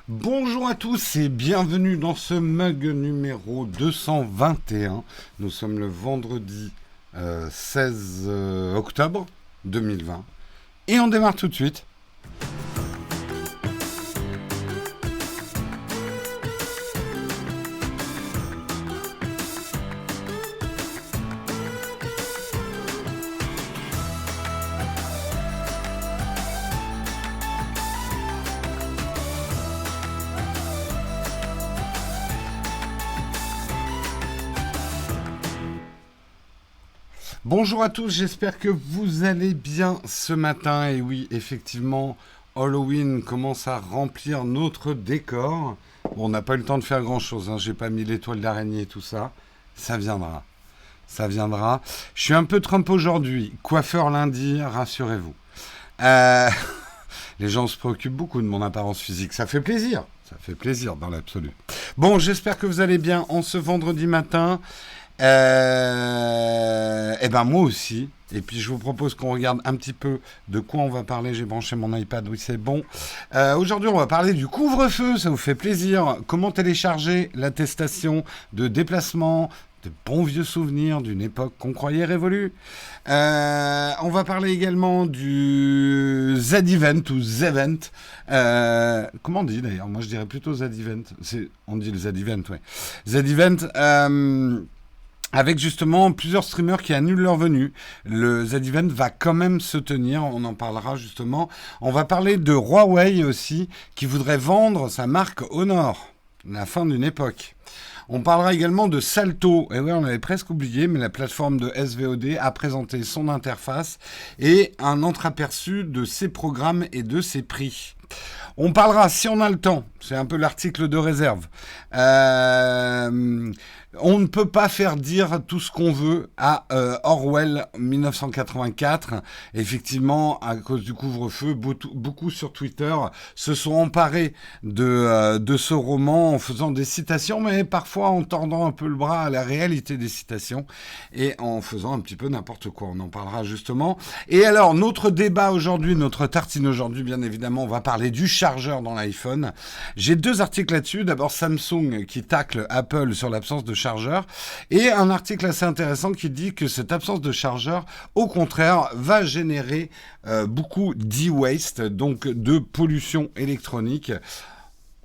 Bonjour à tous et bienvenue dans ce mug numéro 221. Nous sommes le vendredi 16 octobre 2020 et on démarre tout de suite. Bonjour à tous, j'espère que vous allez bien ce matin. Et oui, effectivement, Halloween commence à remplir notre décor. Bon, on n'a pas eu le temps de faire grand-chose, hein. J'ai pas mis l'étoile d'araignée et tout ça. Ça viendra, ça viendra. Je suis un peu Trump aujourd'hui. Coiffeur lundi, rassurez-vous. Euh, les gens se préoccupent beaucoup de mon apparence physique. Ça fait plaisir. Ça fait plaisir dans l'absolu. Bon, j'espère que vous allez bien en ce vendredi matin. Eh ben moi aussi. Et puis je vous propose qu'on regarde un petit peu de quoi on va parler. J'ai branché mon iPad, oui c'est bon. Aujourd'hui on va parler du couvre-feu, ça vous fait plaisir. Comment télécharger l'attestation de déplacement, de bons vieux souvenirs d'une époque qu'on croyait révolue. On va parler également du Z-Event ou Z-Event. Comment on dit d'ailleurs? Moi je dirais plutôt Z-Event. On dit le Z-Event, ouais. Z-Event. Avec justement plusieurs streamers qui annulent leur venue. Le Z-Event va quand même se tenir, on en parlera justement. On va parler de Huawei aussi, qui voudrait vendre sa marque Honor, la fin d'une époque. On parlera également de Salto. Et oui, on avait presque oublié, mais la plateforme de SVOD a présenté son interface et un entreaperçu de ses programmes et de ses prix. On parlera, si on a le temps, c'est un peu l'article de réserve. On ne peut pas faire dire tout ce qu'on veut à Orwell 1984. Effectivement, à cause du couvre-feu, beaucoup sur Twitter se sont emparés de ce roman en faisant des citations, mais parfois en tordant un peu le bras à la réalité des citations et en faisant un petit peu n'importe quoi. On en parlera justement. Et alors, notre débat aujourd'hui, notre tartine aujourd'hui, bien évidemment, on va parler du chargeur dans l'iPhone. J'ai deux articles là-dessus. D'abord, Samsung qui tacle Apple sur l'absence de chargeur et un article assez intéressant qui dit que cette absence de chargeur, au contraire, va générer beaucoup d'e-waste, donc de pollution électronique.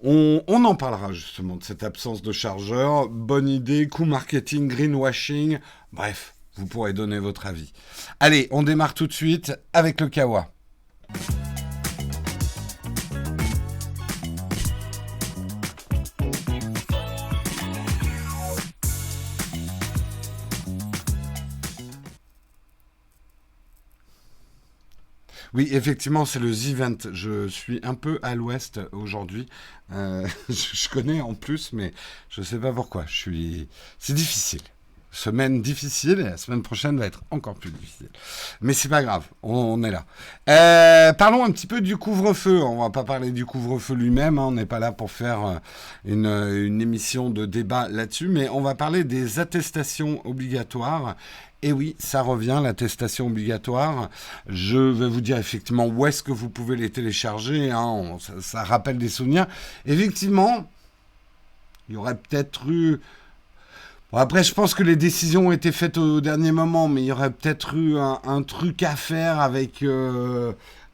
On en parlera justement de cette absence de chargeur. Bonne idée, coût marketing, greenwashing, bref, vous pourrez donner votre avis. Allez, on démarre tout de suite avec le Kawa. Oui, effectivement, c'est le Z-Event. Je suis un peu à l'ouest aujourd'hui. Je connais en plus, mais je ne sais pas pourquoi. C'est difficile. Semaine difficile, et la semaine prochaine va être encore plus difficile. Mais c'est pas grave, on est là. Parlons un petit peu du couvre-feu. On va pas parler du couvre-feu lui-même, hein. On n'est pas là pour faire une émission de débat là-dessus, mais on va parler des attestations obligatoires. Et oui, ça revient, l'attestation obligatoire. Je vais vous dire effectivement où est-ce que vous pouvez les télécharger, hein. Ça rappelle des souvenirs. Effectivement, il y aurait peut-être eu... Bon, après, je pense que les décisions ont été faites au dernier moment, mais il y aurait peut-être eu un truc à faire avec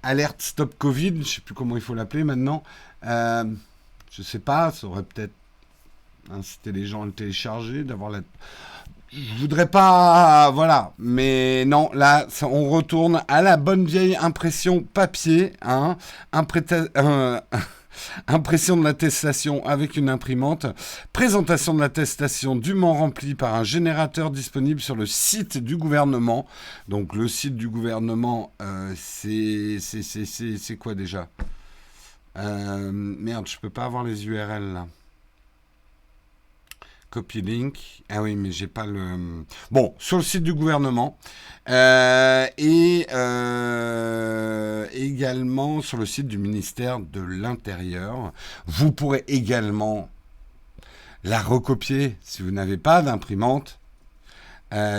Alerte Stop Covid, je ne sais plus comment il faut l'appeler maintenant. Je ne sais pas, ça aurait peut-être incité les gens à le télécharger, d'avoir la... Je voudrais pas, voilà, mais non, là, on retourne à la bonne vieille impression papier, hein, impression de l'attestation avec une imprimante, présentation de l'attestation dûment remplie par un générateur disponible sur le site du gouvernement. Donc le site du gouvernement, c'est quoi déjà? Merde, je peux pas avoir les URL là. Copy link. Ah oui, mais j'ai pas le... Bon, sur le site du gouvernement et également sur le site du ministère de l'Intérieur. Vous pourrez également la recopier si vous n'avez pas d'imprimante,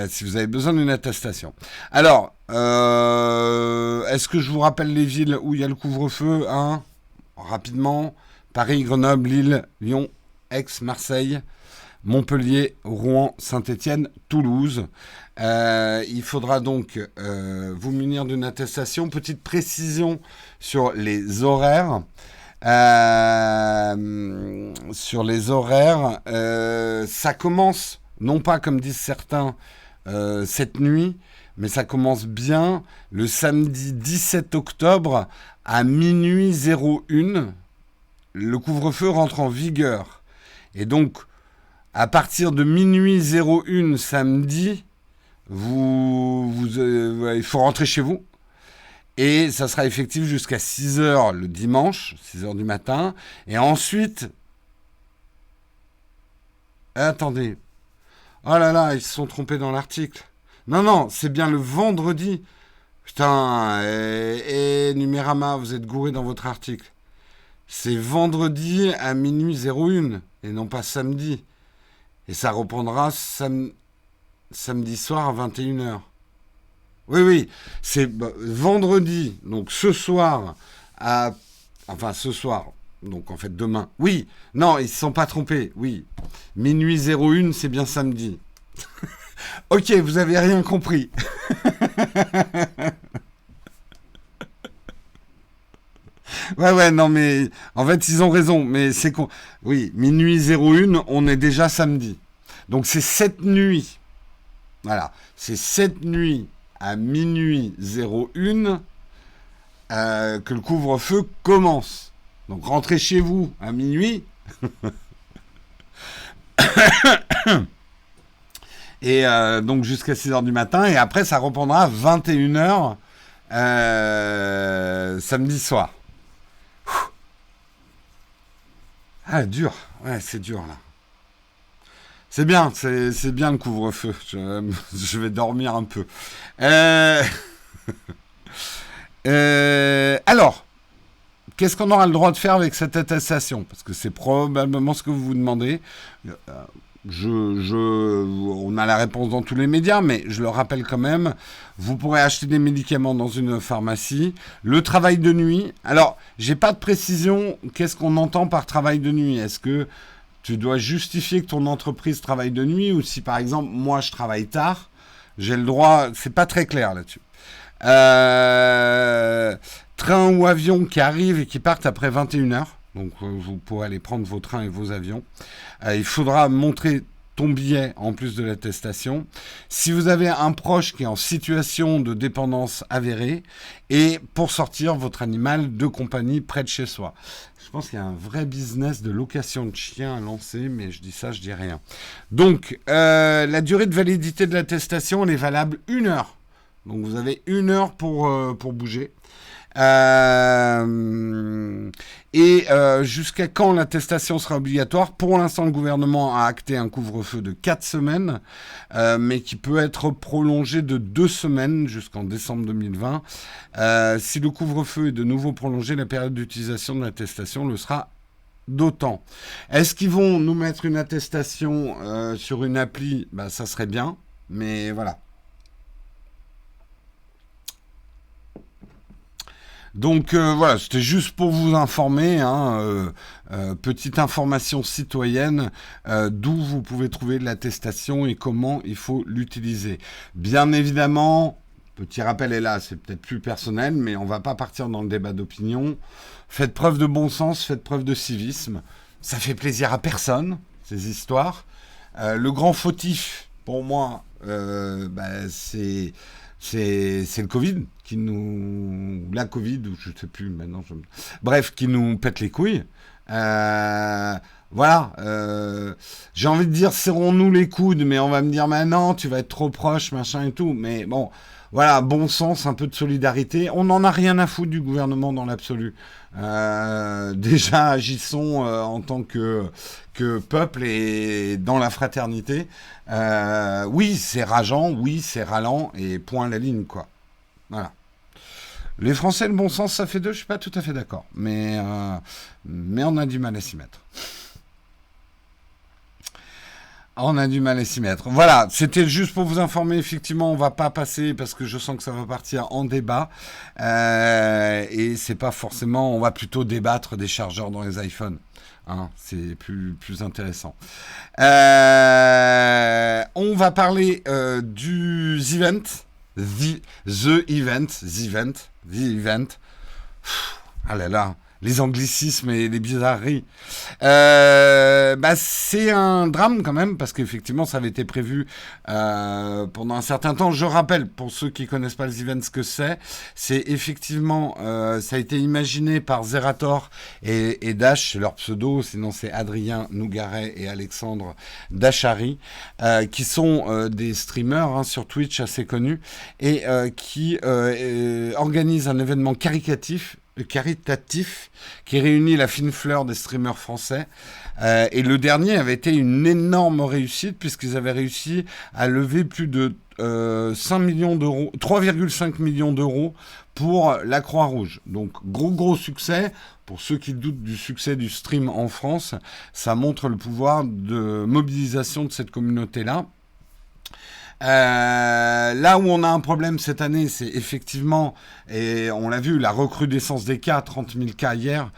si vous avez besoin d'une attestation. Alors, est-ce que je vous rappelle les villes où il y a le couvre-feu, hein? Rapidement. Paris, Grenoble, Lille, Lyon, Aix, Marseille, Montpellier, Rouen, Saint-Étienne, Toulouse. Il faudra donc vous munir d'une attestation. Petite précision sur les horaires. Ça commence, non pas comme disent certains, cette nuit, mais ça commence bien le samedi 17 octobre à minuit 01. Le couvre-feu rentre en vigueur. Et donc, à partir de minuit 01 samedi, il faut rentrer chez vous. Et ça sera effectif jusqu'à 6 heures le dimanche, 6 heures du matin. Et ensuite... Attendez. Oh là là, ils se sont trompés dans l'article. Non, c'est bien le vendredi. Putain, Numérama, vous êtes gouré dans votre article. C'est vendredi à minuit 01 et non pas samedi. Et ça reprendra samedi soir à 21 heures. Oui, c'est vendredi, donc ce soir, ce soir, donc en fait demain. Oui, non, ils ne se sont pas trompés, oui. Minuit 01, c'est bien samedi. Ok, vous avez rien compris. Ouais, non, mais en fait, ils ont raison, mais c'est con. Oui, minuit 01, on est déjà samedi. Donc c'est cette nuit. Voilà, c'est cette nuit à minuit 01 que le couvre-feu commence. Donc rentrez chez vous à minuit. Et donc jusqu'à 6 heures du matin. Et après, ça reprendra à 21 heures samedi soir. Ah, dur. Ouais, c'est dur là. C'est bien le couvre-feu. Je vais dormir un peu. Alors, qu'est-ce qu'on aura le droit de faire avec cette attestation? Parce que c'est probablement ce que vous vous demandez. On a la réponse dans tous les médias, mais je le rappelle quand même. Vous pourrez acheter des médicaments dans une pharmacie. Le travail de nuit. Alors, j'ai pas de précision. Qu'est-ce qu'on entend par travail de nuit? Est-ce que tu dois justifier que ton entreprise travaille de nuit, ou si par exemple moi je travaille tard, j'ai le droit. C'est pas très clair là-dessus. Train ou avion qui arrivent et qui partent après 21 heures. Donc vous pourrez aller prendre vos trains et vos avions. Il faudra montrer ton billet en plus de l'attestation. Si vous avez un proche qui est en situation de dépendance avérée, et pour sortir votre animal de compagnie près de chez soi. Je pense qu'il y a un vrai business de location de chiens à lancer, mais je dis ça, je dis rien. Donc, la durée de validité de l'attestation, elle est valable 1 heure. Donc, vous avez 1 heure pour bouger. Jusqu'à quand l'attestation sera obligatoire? Pour l'instant, le gouvernement a acté un couvre-feu de 4 semaines, mais qui peut être prolongé de 2 semaines jusqu'en décembre 2020. Si le couvre-feu est de nouveau prolongé, la période d'utilisation de l'attestation le sera d'autant. Est-ce qu'ils vont nous mettre une attestation sur une appli? Ça serait bien, mais voilà. Donc voilà, c'était juste pour vous informer, petite information citoyenne, d'où vous pouvez trouver l'attestation et comment il faut l'utiliser. Bien évidemment, petit rappel est là, c'est peut-être plus personnel, mais on ne va pas partir dans le débat d'opinion. Faites preuve de bon sens, faites preuve de civisme. Ça fait plaisir à personne, ces histoires. Le grand fautif, pour moi, c'est le Covid la Covid, ou je ne sais plus maintenant. Bref, qui nous pète les couilles. Voilà. J'ai envie de dire, serrons-nous les coudes, mais on va me dire, non, tu vas être trop proche, machin et tout. Mais bon, voilà, bon sens, un peu de solidarité. On n'en a rien à foutre du gouvernement dans l'absolu. Déjà, agissons en tant que peuple et dans la fraternité. Oui, c'est rageant, oui, c'est ralent, et point à la ligne, quoi. Voilà. Les Français, le bon sens, ça fait deux, je suis pas tout à fait d'accord. Mais on a du mal à s'y mettre. On a du mal à s'y mettre. Voilà, c'était juste pour vous informer. Effectivement, on va pas passer parce que je sens que ça va partir en débat. Et c'est pas forcément. On va plutôt débattre des chargeurs dans les iPhones. Hein, c'est plus intéressant. On va parler du event, the event, the event. Ah là là, les anglicismes et les bizarreries. C'est un drame quand même, parce qu'effectivement, ça avait été prévu pendant un certain temps. Je rappelle, pour ceux qui connaissent pas les events, ce que c'est effectivement, ça a été imaginé par Zerator et Dash, c'est leur pseudo, sinon c'est Adrien Nougaret et Alexandre Dachary, qui sont des streamers hein, sur Twitch assez connus, et qui organisent un événement caritatif qui réunit la fine fleur des streamers français. Et le dernier avait été une énorme réussite puisqu'ils avaient réussi à lever plus de 5 millions d'euros, 3,5 millions d'euros pour la Croix-Rouge. Donc gros succès. Pour ceux qui doutent du succès du stream en France, ça montre le pouvoir de mobilisation de cette communauté-là. Là où on a un problème cette année, c'est effectivement, et on l'a vu, la recrudescence des cas, 30 000 cas hier.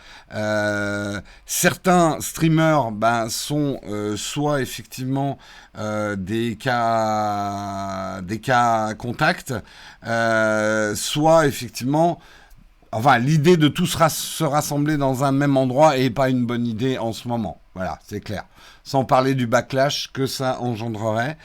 Certains streamers sont soit effectivement des cas contacts, soit effectivement... Enfin, l'idée de tous se rassembler dans un même endroit est pas une bonne idée en ce moment. Voilà, c'est clair. Sans parler du backlash que ça engendrerait.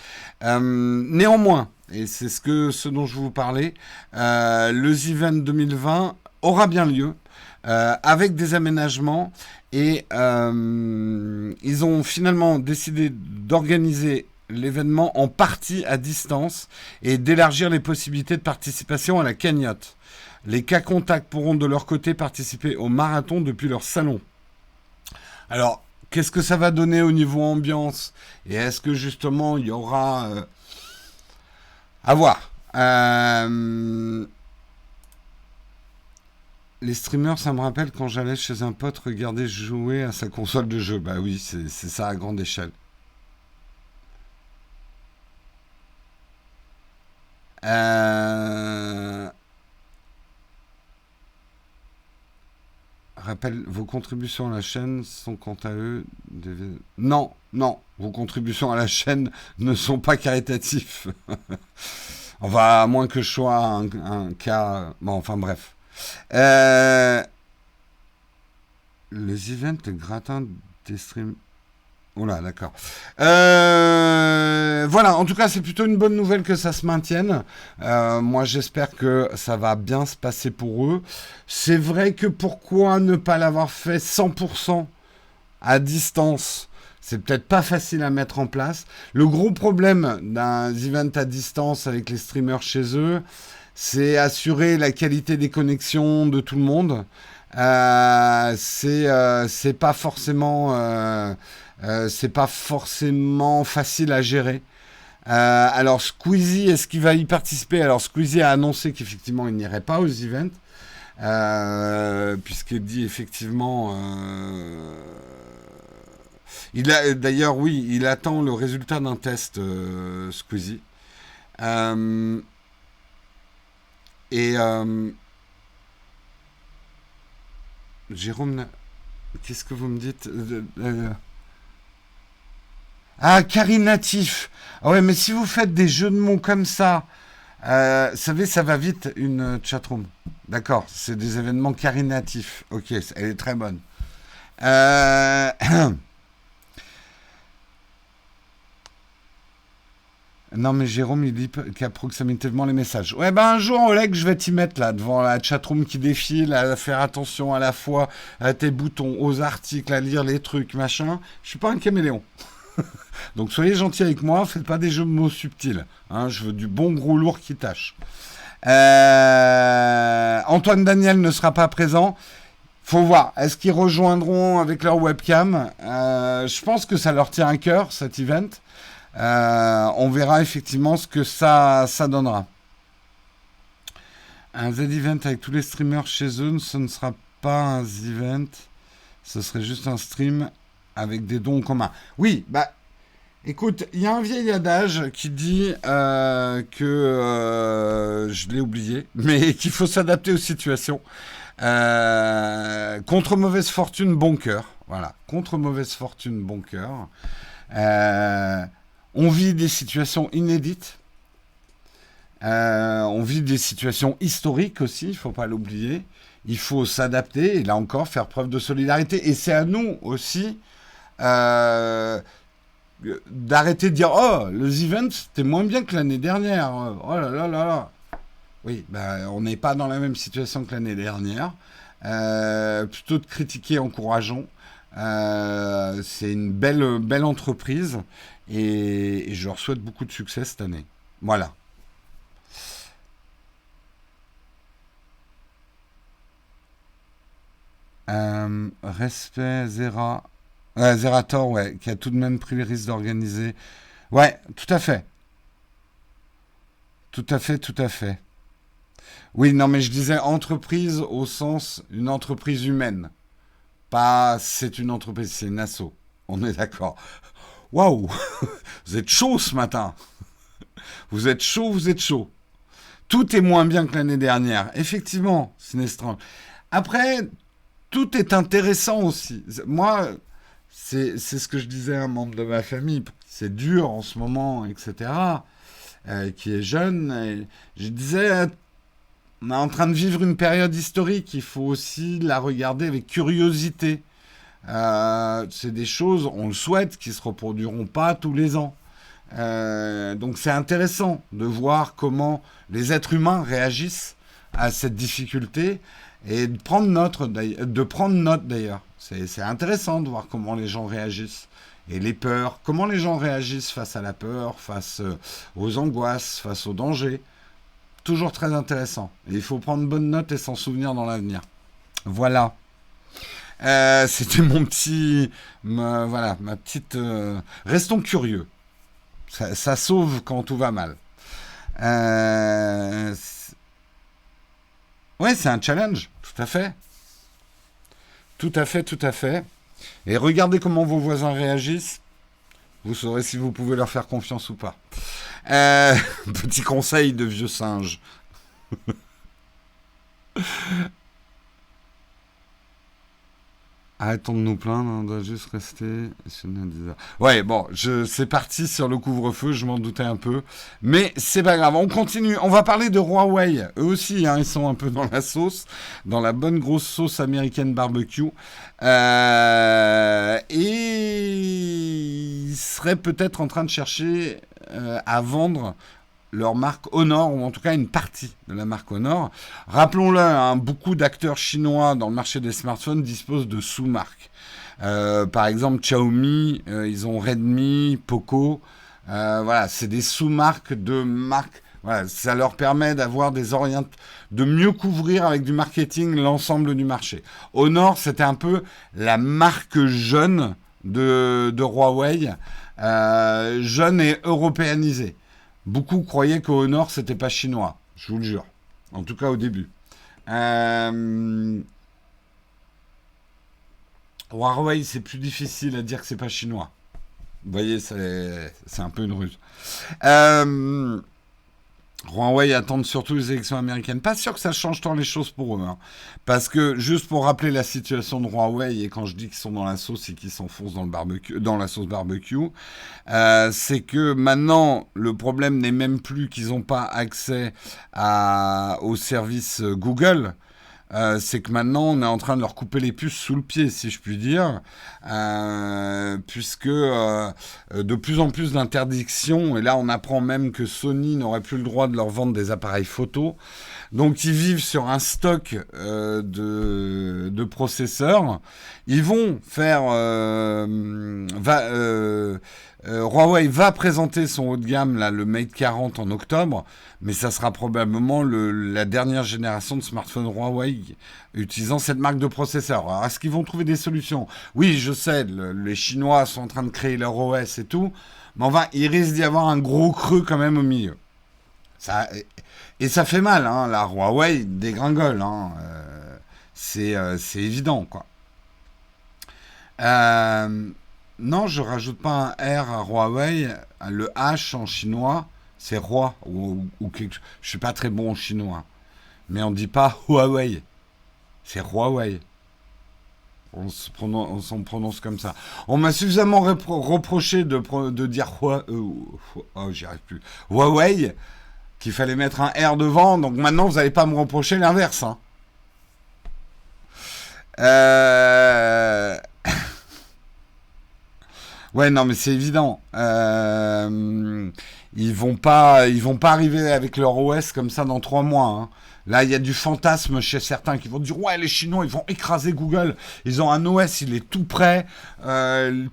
Néanmoins, et c'est ce dont je vous parlais, le Event 2020 aura bien lieu avec des aménagements et ils ont finalement décidé d'organiser l'événement en partie à distance et d'élargir les possibilités de participation à la cagnotte. Les cas contacts pourront de leur côté participer au marathon depuis leur salon. Alors, qu'est-ce que ça va donner au niveau ambiance? Et est-ce que justement il y aura... à voir. Les streamers, ça me rappelle quand j'allais chez un pote regarder jouer à sa console de jeu. Bah oui, c'est ça à grande échelle. Rappelle, vos contributions à la chaîne sont quant à eux... Non, vos contributions à la chaîne ne sont pas caritatifs. Enfin, à moins que je sois un cas... Bon, enfin bref. Les events gratins des streams... Oh là, d'accord. Voilà, en tout cas, c'est plutôt une bonne nouvelle que ça se maintienne. Moi, j'espère que ça va bien se passer pour eux. C'est vrai que pourquoi ne pas l'avoir fait 100% à distance? C'est peut-être pas facile à mettre en place. Le gros problème d'un event à distance avec les streamers chez eux, c'est assurer la qualité des connexions de tout le monde. C'est pas forcément... c'est pas forcément facile à gérer. Alors Squeezie, est-ce qu'il va y participer? Alors Squeezie a annoncé qu'effectivement il n'irait pas aux events, puisqu'il dit effectivement... d'ailleurs, oui, il attend le résultat d'un test, Squeezie. Et Jérôme, qu'est-ce que vous me dites? Ah, carinatif. Ah ouais, mais si vous faites des jeux de mots comme ça, vous savez, ça va vite, une chatroom. D'accord, c'est des événements carinatifs. Ok, elle est très bonne. Non, mais Jérôme, il dit qu'approximativement les messages. Ouais, un jour, Oleg, je vais t'y mettre, là, devant la chatroom qui défile, à faire attention à la fois à tes boutons, aux articles, à lire les trucs, machin. Je suis pas un caméléon. Donc, soyez gentils avec moi, faites pas des jeux de mots subtils. Hein, je veux du bon gros lourd qui tâche. Antoine Daniel ne sera pas présent. Faut voir. Est-ce qu'ils rejoindront avec leur webcam? Je pense que ça leur tient à cœur, cet event. On verra effectivement ce que ça donnera. Un Z-Event avec tous les streamers chez eux, ce ne sera pas un Z-Event. Ce serait juste un stream avec des dons communs. Oui, Écoute, il y a un vieil adage qui dit que je l'ai oublié, mais qu'il faut s'adapter aux situations. Contre mauvaise fortune, bon cœur. Voilà, contre mauvaise fortune, bon cœur. Euh, on vit des situations inédites. On vit des situations historiques aussi, il ne faut pas l'oublier. Il faut s'adapter et là encore faire preuve de solidarité. Et c'est à nous aussi euh, d'arrêter de dire oh, les events c'était moins bien que l'année dernière. Oh là là là là. Oui, ben, on n'est pas dans la même situation que l'année dernière. Plutôt de critiquer, encourageons. C'est une belle entreprise et je leur souhaite beaucoup de succès cette année. Voilà. Respect Zera. Zerator, ouais, qui a tout de même pris le risque d'organiser. Ouais, tout à fait. Tout à fait, tout à fait. Oui, non, mais je disais entreprise au sens une entreprise humaine. Pas c'est une entreprise, c'est une asso. On est d'accord. Waouh. Vous êtes chaud ce matin. Vous êtes chaud, vous êtes chaud. Tout est moins bien que l'année dernière. Effectivement, Sinestran. Après, tout est intéressant aussi. Moi, c'est ce que je disais à un membre de ma famille. C'est dur en ce moment, etc. Qui est jeune. Et je disais, on est en train de vivre une période historique. Il faut aussi la regarder avec curiosité. C'est des choses, on le souhaite, qui se reproduiront pas tous les ans. Donc c'est intéressant de voir comment les êtres humains réagissent à cette difficulté et de prendre note d'ailleurs. C'est intéressant de voir comment les gens réagissent. Et les peurs, comment les gens réagissent face à la peur, face aux angoisses, face aux dangers. Toujours très intéressant. Et il faut prendre bonne note et s'en souvenir dans l'avenir. Voilà. C'était voilà, ma petite. Restons curieux. Ça sauve quand tout va mal. Euh, ouais, c'est un challenge, tout à fait. Tout à fait, tout à fait. Et regardez comment vos voisins réagissent. Vous saurez si vous pouvez leur faire confiance ou pas. Euh, Petit conseil de vieux singe. Arrêtons de nous plaindre, on doit juste rester sur nos 10 heures. Ouais, bon, c'est parti sur le couvre-feu, je m'en doutais un peu. Mais c'est pas grave, on continue. On va parler de Huawei. Eux aussi, hein, ils sont un peu dans la sauce, dans la bonne grosse sauce américaine barbecue. Et ils seraient peut-être en train de chercher à vendre leur marque Honor, ou en tout cas une partie de la marque Honor. Rappelons-le, hein, beaucoup d'acteurs chinois dans le marché des smartphones disposent de sous-marques. Par exemple, Xiaomi, ils ont Redmi, Poco. Voilà, c'est des sous-marques de marques. Voilà, ça leur permet d'avoir de mieux couvrir avec du marketing l'ensemble du marché. Honor, c'était un peu la marque jeune de Huawei, jeune et européanisée. Beaucoup croyaient qu'au Nord, c'était pas chinois. Je vous le jure. En tout cas, au début. Euh, Huawei, c'est plus difficile à dire que c'est pas chinois. Vous voyez, c'est un peu une ruse. Euh, Huawei attendent surtout les élections américaines. Pas sûr que ça change tant les choses pour eux, hein. Parce que, juste pour rappeler la situation de Huawei, et quand je dis qu'ils sont dans la sauce et qu'ils s'enfoncent dans le barbecue, dans la sauce barbecue, c'est que maintenant, le problème n'est même plus qu'ils n'ont pas accès au service Google. C'est que maintenant, on est en train de leur couper les puces sous le pied, si je puis dire, puisque de plus en plus d'interdictions, et là on apprend même que Sony n'aurait plus le droit de leur vendre des appareils photo, donc ils vivent sur un stock de processeurs. Ils vont faire... Huawei va présenter son haut de gamme, là, le Mate 40 en octobre, mais ça sera probablement la dernière génération de smartphones Huawei utilisant cette marque de processeur. Alors, est-ce qu'ils vont trouver des solutions? Oui, je sais, les Chinois sont en train de créer leur OS et tout, mais enfin, il risque d'y avoir un gros creux quand même au milieu. Ça, et ça fait mal, hein, la Huawei dégringole, hein, c'est évident, quoi. Euh, Non, je rajoute pas un R à Huawei. Le H en chinois, c'est roi ou quelque chose. Je suis pas très bon en chinois, mais on dit pas Huawei, c'est Huawei. On s'en prononce comme ça. On m'a suffisamment reproché de dire oh, j'y arrive plus. Huawei, qu'il fallait mettre un R devant, donc maintenant vous n'allez pas me reprocher l'inverse. Hein. Euh, Ouais, non, mais c'est évident. Ils vont pas arriver avec leur OS comme ça dans 3 mois. Hein. Là, il y a du fantasme chez certains qui vont dire ouais, les Chinois, ils vont écraser Google. Ils ont un OS, il est tout prêt.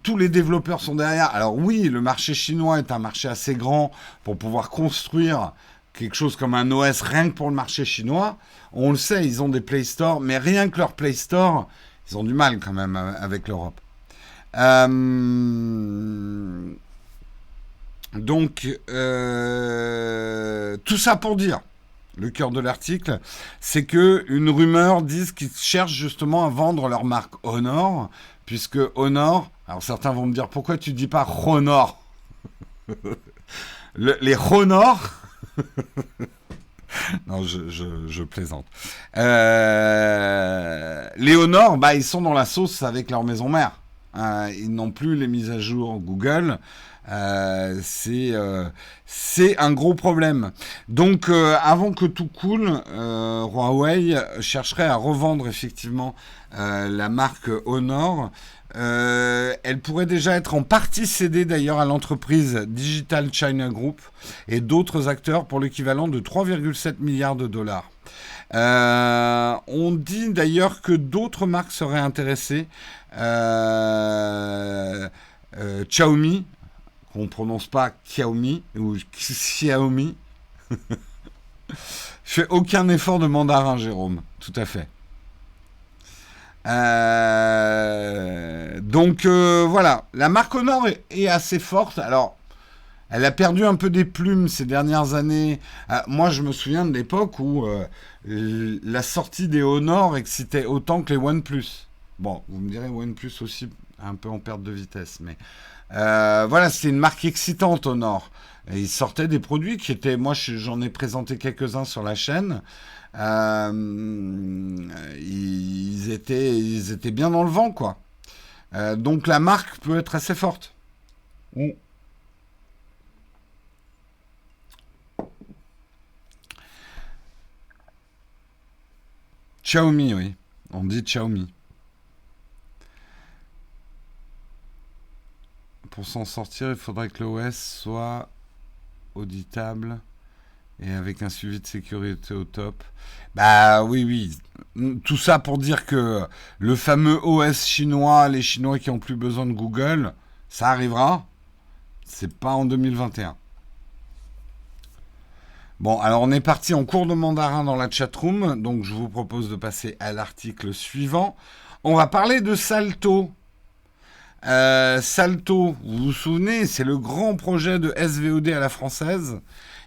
Tous les développeurs sont derrière. Alors oui, le marché chinois est un marché assez grand pour pouvoir construire quelque chose comme un OS rien que pour le marché chinois. On le sait, ils ont des Play Store, mais rien que leur Play Store, ils ont du mal quand même avec l'Europe. Euh, tout ça pour dire, le cœur de l'article, c'est que une rumeur dit qu'ils cherchent justement à vendre leur marque Honor, puisque Honor, alors certains vont me dire pourquoi tu dis pas Honor, les Honor, non je plaisante, les Honor, bah ils sont dans la sauce avec leur maison mère. Ils n'ont plus les mises à jour Google. C'est un gros problème. Donc, avant que tout coule, Huawei chercherait à revendre effectivement la marque Honor. Elle pourrait déjà être en partie cédée d'ailleurs à l'entreprise Digital China Group et d'autres acteurs pour l'équivalent de 3,7 milliards de dollars. On dit d'ailleurs que d'autres marques seraient intéressées. Xiaomi, qu'on prononce pas Xiaomi ou Xiaomi. Je fais aucun effort de mandarin, Jérôme. Tout à fait. Voilà, la marque Honor est assez forte. Alors, elle a perdu un peu des plumes ces dernières années. Moi, je me souviens de l'époque où la sortie des Honor excitait autant que les OnePlus. Bon, vous me direz OnePlus aussi un peu en perte de vitesse, mais voilà, c'était une marque excitante Honor. Et ils sortaient des produits qui étaient, moi j'en ai présenté quelques-uns sur la chaîne. Ils étaient bien dans le vent, quoi. Donc la marque peut être assez forte. Mm. Xiaomi, oui. On dit Xiaomi. Pour s'en sortir, il faudrait que l'OS soit auditable et avec un suivi de sécurité au top. Bah oui, oui. Tout ça pour dire que le fameux OS chinois, les Chinois qui ont plus besoin de Google, ça arrivera. C'est pas en 2021. Bon, alors on est parti en cours de mandarin dans la chatroom, donc je vous propose de passer à l'article suivant. On va parler de Salto. Salto, vous vous souvenez, c'est le grand projet de SVOD à la française.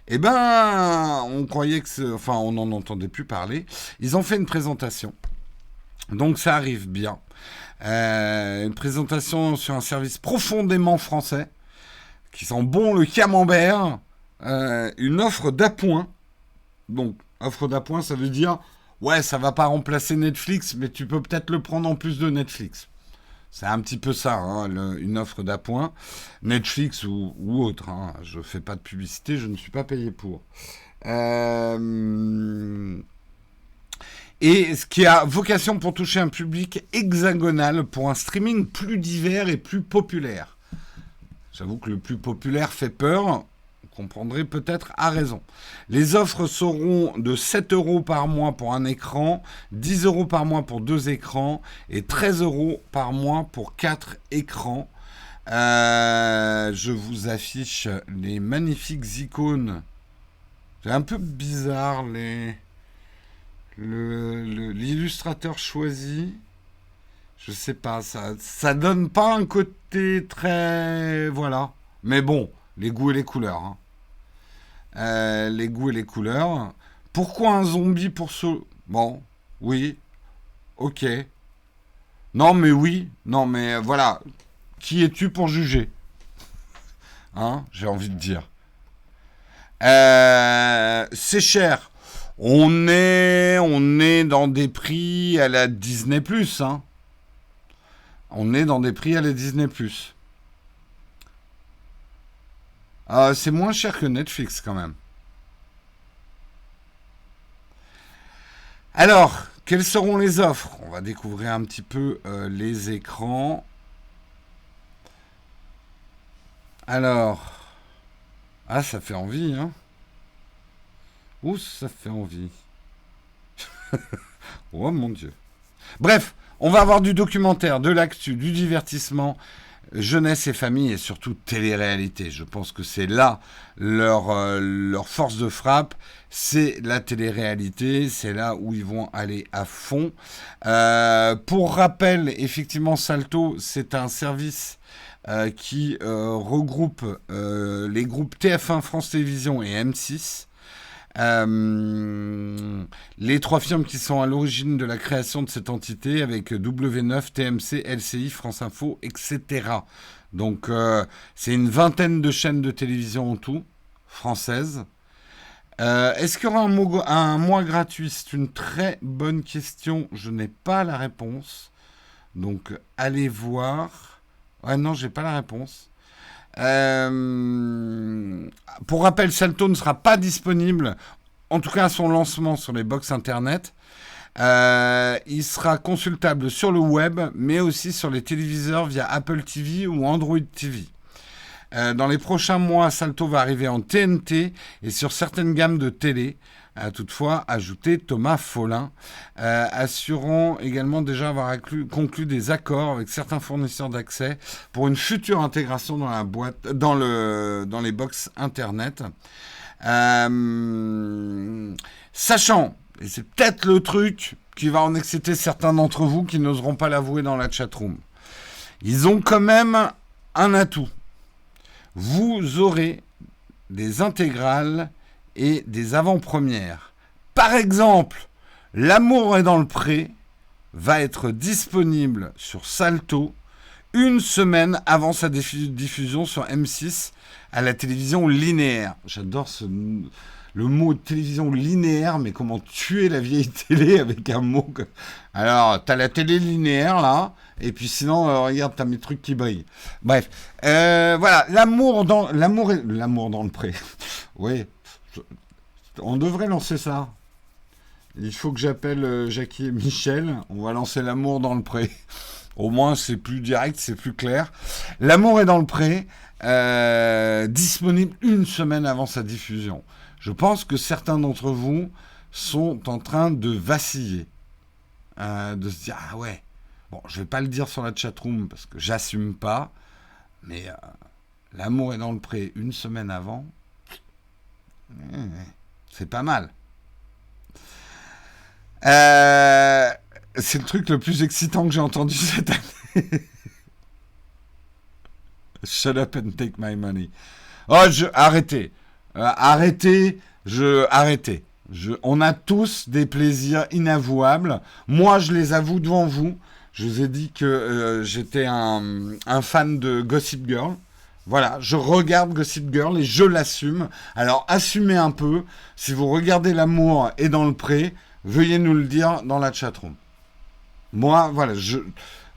Eh ben, on croyait que, enfin, on n'en entendait plus parler. Ils ont fait une présentation, donc ça arrive bien. Une présentation sur un service profondément français, qui sent bon le camembert. Une offre d'appoint. Donc, offre d'appoint, ça veut dire, ouais, ça va pas remplacer Netflix, mais tu peux peut-être le prendre en plus de Netflix. C'est un petit peu ça, hein, une offre d'appoint. Netflix ou autre. Hein. Je ne fais pas de publicité, je ne suis pas payé pour. Et ce qui a vocation pour toucher un public hexagonal pour un streaming plus divers et plus populaire. J'avoue que le plus populaire fait peur. Vous comprendrez peut-être à raison. Les offres seront de 7 euros par mois pour un écran, 10 euros par mois pour 2 écrans et 13 euros par mois pour 4 écrans. Je vous affiche les magnifiques icônes. C'est un peu bizarre l'illustrateur choisi. Je sais pas, ça donne pas un côté très... Voilà. Mais bon, les goûts et les couleurs. Hein. Les goûts et les couleurs. Pourquoi un zombie pour ce... Bon, oui, ok. Non mais oui, non mais voilà. Qui es-tu pour juger? Hein, j'ai envie de dire. C'est cher. On est dans des prix à la Disney+, hein. On est dans des prix à la Disney+. C'est moins cher que Netflix quand même. Alors, quelles seront les offres? On va découvrir un petit peu les écrans. Alors, ça fait envie, hein. Ouh, ça fait envie. Oh mon Dieu. Bref, on va avoir du documentaire, de l'actu, du divertissement, jeunesse et famille et surtout télé-réalité. Je pense que c'est là leur force de frappe, c'est la télé-réalité, c'est là où ils vont aller à fond. Pour rappel, effectivement, Salto, c'est un service qui regroupe les groupes TF1, France Télévisions et M6. Les trois firmes qui sont à l'origine de la création de cette entité avec W9, TMC, LCI, France Info, etc. Donc c'est une vingtaine de chaînes de télévision en tout, françaises. Est-ce qu'il y aura un mois gratuit? C'est une très bonne question, je n'ai pas la réponse. Donc allez voir. Ouais, non, j'ai pas la réponse. Pour rappel, Salto ne sera pas disponible, en tout cas à son lancement sur les box internet. Il sera consultable sur le web, mais aussi sur les téléviseurs via Apple TV ou Android TV. Dans les prochains mois, Salto va arriver en TNT et sur certaines gammes de télé. A toutefois ajouté Thomas Follin, assurant également déjà avoir conclu des accords avec certains fournisseurs d'accès pour une future intégration dans la boîte, dans les box internet. Sachant, et c'est peut-être le truc qui va en exciter certains d'entre vous qui n'oseront pas l'avouer dans la chatroom, ils ont quand même un atout. Vous aurez des intégrales et des avant-premières. Par exemple, L'amour est dans le pré va être disponible sur Salto une semaine avant sa diffusion sur M6 à la télévision linéaire. J'adore le mot télévision linéaire, mais comment tuer la vieille télé avec un mot que... Alors, t'as la télé linéaire, là, et puis sinon, regarde, t'as mes trucs qui brillent. Bref, voilà, l'amour dans le pré. Oui, on devrait lancer ça. Il faut que j'appelle Jackie et Michel. On va lancer l'amour dans le pré. Au moins, c'est plus direct, c'est plus clair. L'amour est dans le pré, disponible une semaine avant sa diffusion. Je pense que certains d'entre vous sont en train de vaciller, de se dire ah ouais. Bon, je vais pas le dire sur la chatroom parce que j'assume pas, mais l'amour est dans le pré une semaine avant, c'est pas mal. C'est le truc le plus excitant que j'ai entendu cette année. Shut up and take my money. Oh, arrêtez. Arrêtez. On a tous des plaisirs inavouables. Moi, je les avoue devant vous. Je vous ai dit que j'étais un fan de Gossip Girl. Voilà, je regarde Gossip Girl et je l'assume. Alors, assumez un peu. Si vous regardez L'amour est dans le pré, veuillez nous le dire dans la chatroom. Moi, voilà,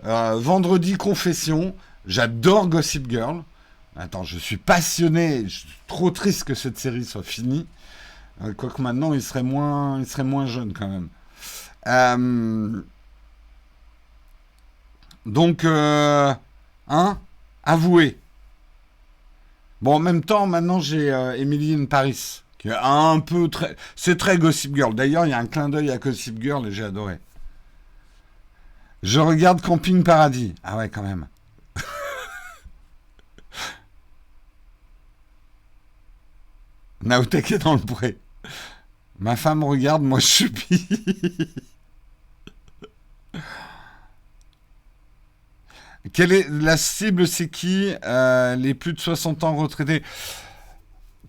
vendredi confession, j'adore Gossip Girl. Attends, je suis passionné, je suis trop triste que cette série soit finie. Quoique maintenant, il serait moins jeune quand même. Donc, avouez. Bon, en même temps, maintenant, j'ai Emily in Paris, qui est un peu très... C'est très Gossip Girl. D'ailleurs, il y a un clin d'œil à Gossip Girl et j'ai adoré. Je regarde Camping Paradis. Ah ouais, quand même. Naotech est dans le pré. Ma femme regarde, moi je subis. Quelle est la cible? C'est qui? Les plus de 60 ans retraités.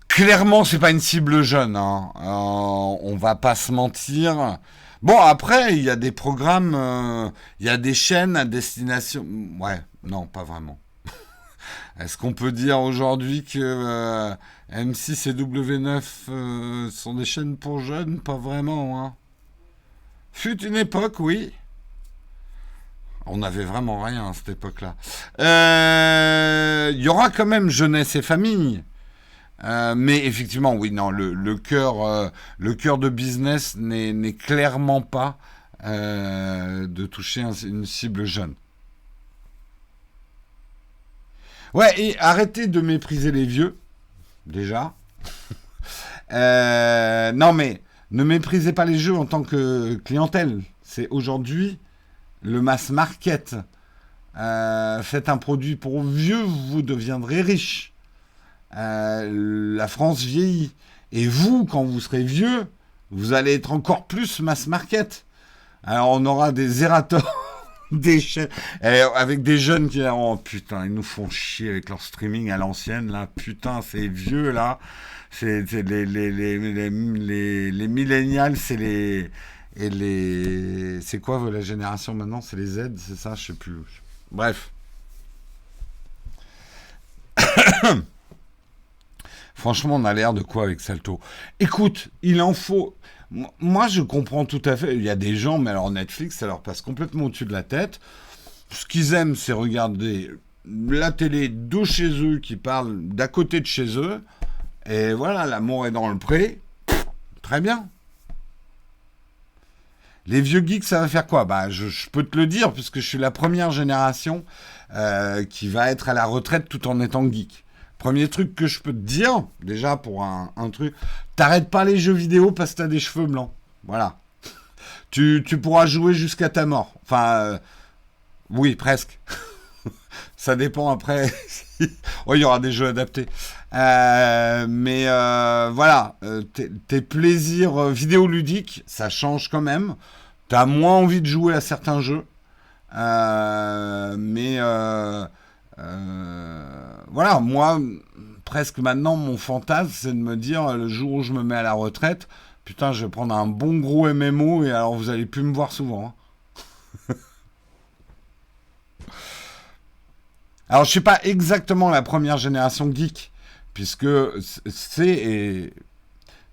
Clairement, c'est pas une cible jeune. Hein. On va pas se mentir. Bon, après, il y a des programmes, il y a des chaînes à destination... Ouais, non, pas vraiment. Est-ce qu'on peut dire aujourd'hui que M6 et W9 sont des chaînes pour jeunes? Pas vraiment, hein. Fut une époque, oui. On n'avait vraiment rien à cette époque-là. Il y aura quand même jeunesse et famille. Mais effectivement, oui, non, le cœur de business n'est clairement pas de toucher une cible jeune. Ouais, et arrêtez de mépriser les vieux, déjà. Non, mais ne méprisez pas les jeux en tant que clientèle. C'est aujourd'hui le mass market. Faites un produit pour vieux, vous deviendrez riche. La France vieillit. Et vous, quand vous serez vieux, vous allez être encore plus mass market. Alors on aura des Zerator, des chaînes, avec des jeunes qui diront oh putain, ils nous font chier avec leur streaming à l'ancienne, là, putain, c'est vieux, là. C'est les millennials, c'est les... Et les... C'est quoi la génération maintenant? C'est les Z, c'est ça? Je sais plus. Bref. Franchement, on a l'air de quoi avec Salto? Écoute, il en faut... Moi, je comprends tout à fait. Il y a des gens, mais alors Netflix, ça leur passe complètement au-dessus de la tête. Ce qu'ils aiment, c'est regarder la télé de chez eux qui parle d'à côté de chez eux. Et voilà, l'amour est dans le pré. Très bien. Les vieux geeks, ça va faire quoi? Bah, je peux te le dire, puisque je suis la première génération qui va être à la retraite tout en étant geek. Premier truc que je peux te dire, déjà pour un truc, t'arrêtes pas les jeux vidéo parce que t'as des cheveux blancs. Voilà. Tu pourras jouer jusqu'à ta mort. Enfin, oui, presque. Ça dépend après. Oh, il y aura des jeux adaptés. Mais voilà, tes plaisirs vidéoludiques, ça change quand même. T'as moins envie de jouer à certains jeux. Mais voilà, moi, presque maintenant, mon fantasme, c'est de me dire, le jour où je me mets à la retraite, putain, je vais prendre un bon gros MMO et alors vous allez plus me voir souvent, hein. Alors, je suis pas exactement la première génération geek, puisque et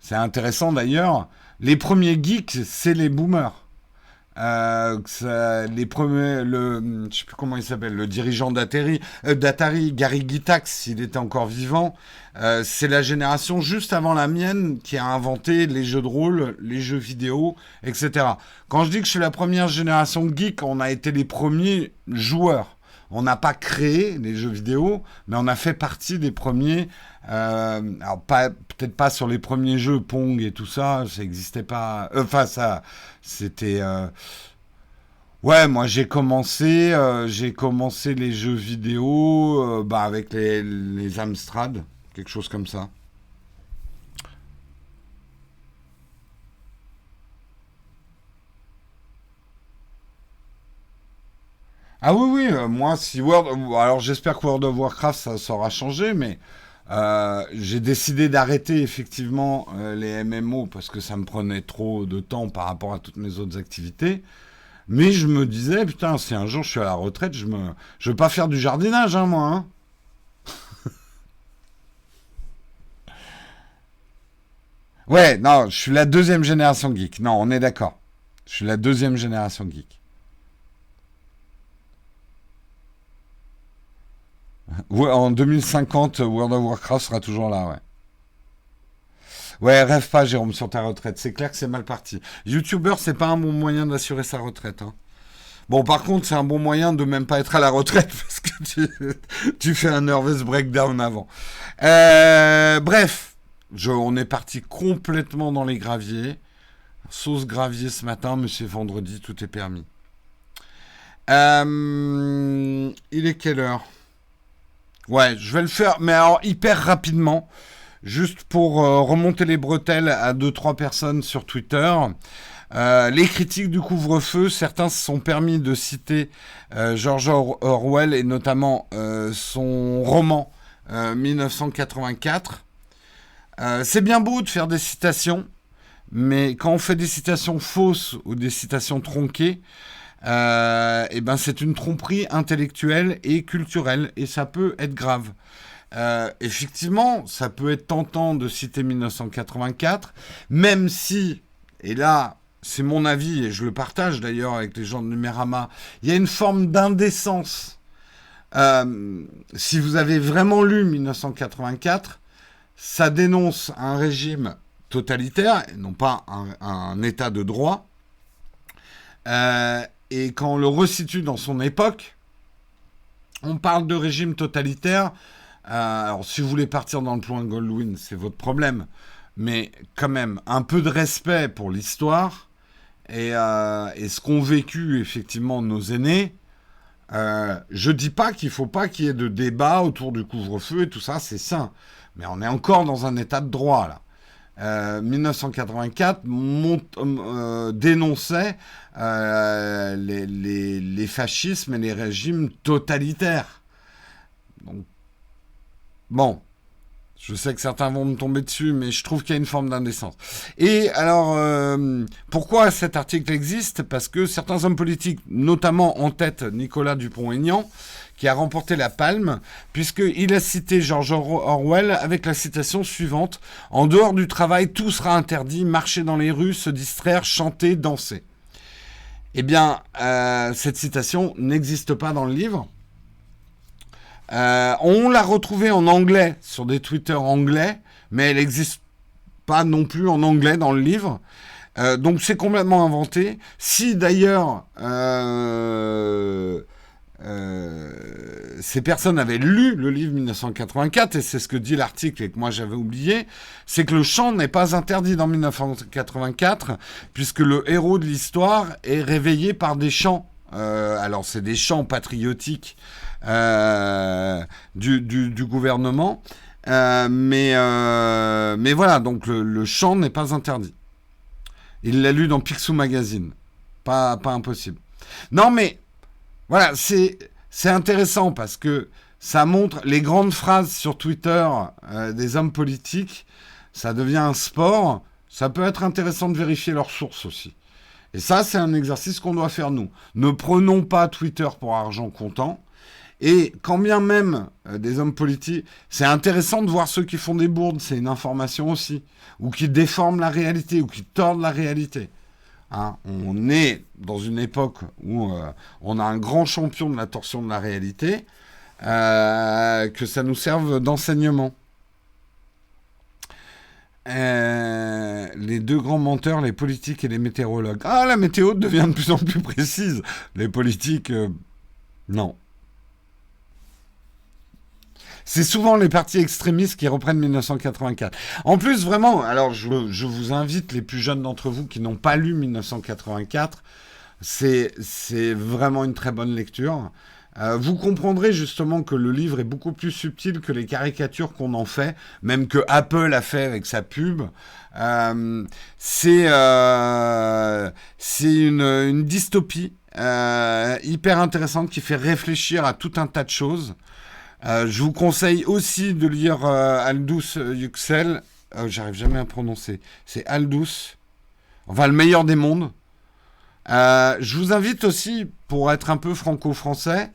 c'est intéressant d'ailleurs, les premiers geeks, c'est les boomers. Les premiers, je sais plus comment il s'appelle, le dirigeant d'Atari, Gary Gygax, s'il était encore vivant, c'est la génération juste avant la mienne qui a inventé les jeux de rôle, les jeux vidéo, etc. Quand je dis que je suis la première génération geek, on a été les premiers joueurs. On n'a pas créé les jeux vidéo, mais on a fait partie des premiers. Alors peut-être pas sur les premiers jeux Pong et tout ça, ça n'existait pas. Enfin ça, c'était. Ouais, moi j'ai commencé les jeux vidéo avec les Amstrad, quelque chose comme ça. Ah oui, oui, moi, si Alors j'espère que World of Warcraft, ça aura changé, mais j'ai décidé d'arrêter effectivement les MMO parce que ça me prenait trop de temps par rapport à toutes mes autres activités. Mais je me disais, putain, si un jour je suis à la retraite, je veux pas faire du jardinage, hein, moi, hein. Ouais, non, je suis la deuxième génération geek. Non, on est d'accord. Je suis la deuxième génération geek. Ouais, en 2050, World of Warcraft sera toujours là, ouais. Ouais, rêve pas, Jérôme, sur ta retraite. C'est clair que c'est mal parti. YouTuber, c'est pas un bon moyen d'assurer sa retraite, hein. Bon, par contre, c'est un bon moyen de même pas être à la retraite parce que tu fais un nervous breakdown avant. Bref, on est parti complètement dans les graviers. Sauce gravier ce matin, mais c'est vendredi, tout est permis. Il est quelle heure? Ouais, je vais le faire, mais alors hyper rapidement, juste pour remonter les bretelles à deux trois personnes sur Twitter. Les critiques du couvre-feu, certains se sont permis de citer George Orwell et notamment son roman 1984. C'est bien beau de faire des citations, mais quand on fait des citations fausses ou des citations tronquées, eh ben c'est une tromperie intellectuelle et culturelle, et ça peut être grave. Effectivement, ça peut être tentant de citer 1984, même si, et là, c'est mon avis, et je le partage d'ailleurs avec les gens de Numérama, il y a une forme d'indécence. Si vous avez vraiment lu 1984, ça dénonce un régime totalitaire, et non pas un état de droit. Et quand on le resitue dans son époque, on parle de régime totalitaire. Alors, si vous voulez partir dans le plan Goldwyn, c'est votre problème. Mais quand même, un peu de respect pour l'histoire et ce qu'ont vécu effectivement nos aînés. Je dis pas qu'il faut pas qu'il y ait de débat autour du couvre-feu et tout ça, c'est sain. Mais on est encore dans un état de droit là. 1984 dénonçait les fascismes et les régimes totalitaires. Donc, bon, je sais que certains vont me tomber dessus, mais je trouve qu'il y a une forme d'indécence. Et alors, pourquoi cet article existe? Parce que certains hommes politiques, notamment en tête Nicolas Dupont-Aignan, qui a remporté la palme, puisqu'il a cité George Orwell avec la citation suivante: « En dehors du travail, tout sera interdit, marcher dans les rues, se distraire, chanter, danser. » Eh bien, cette citation n'existe pas dans le livre. On l'a retrouvée en anglais sur des Twitter anglais, mais elle n'existe pas non plus en anglais dans le livre. Donc c'est complètement inventé. Si d'ailleurs ces personnes avaient lu le livre 1984, et c'est ce que dit l'article et que moi j'avais oublié, c'est que le chant n'est pas interdit dans 1984, puisque le héros de l'histoire est réveillé par des chants. Alors c'est des chants patriotiques du gouvernement, mais voilà, donc le chant n'est pas interdit. Il l'a lu dans Picsou Magazine, pas impossible. Non mais voilà, c'est intéressant parce que ça montre les grandes phrases sur Twitter des hommes politiques, ça devient un sport. Ça peut être intéressant de vérifier leurs sources aussi. Et ça, c'est un exercice qu'on doit faire nous. Ne prenons pas Twitter pour argent comptant. Et quand bien même des hommes politiques, c'est intéressant de voir ceux qui font des bourdes, c'est une information aussi, ou qui déforment la réalité, ou qui tordent la réalité. Hein, on est dans une époque où on a un grand champion de la torsion de la réalité, que ça nous serve d'enseignement. Les deux grands menteurs, les politiques et les météorologues. Ah, la météo devient de plus en plus précise. Les politiques, non. C'est souvent les partis extrémistes qui reprennent 1984. En plus, vraiment, alors je vous invite, les plus jeunes d'entre vous qui n'ont pas lu 1984, c'est vraiment une très bonne lecture. Vous comprendrez justement que le livre est beaucoup plus subtil que les caricatures qu'on en fait, même que Apple a fait avec sa pub. C'est une dystopie hyper intéressante qui fait réfléchir à tout un tas de choses. Je vous conseille aussi de lire Aldous Huxley. J'arrive jamais à prononcer. C'est Aldous. Enfin, le meilleur des mondes. Je vous invite aussi, pour être un peu franco-français,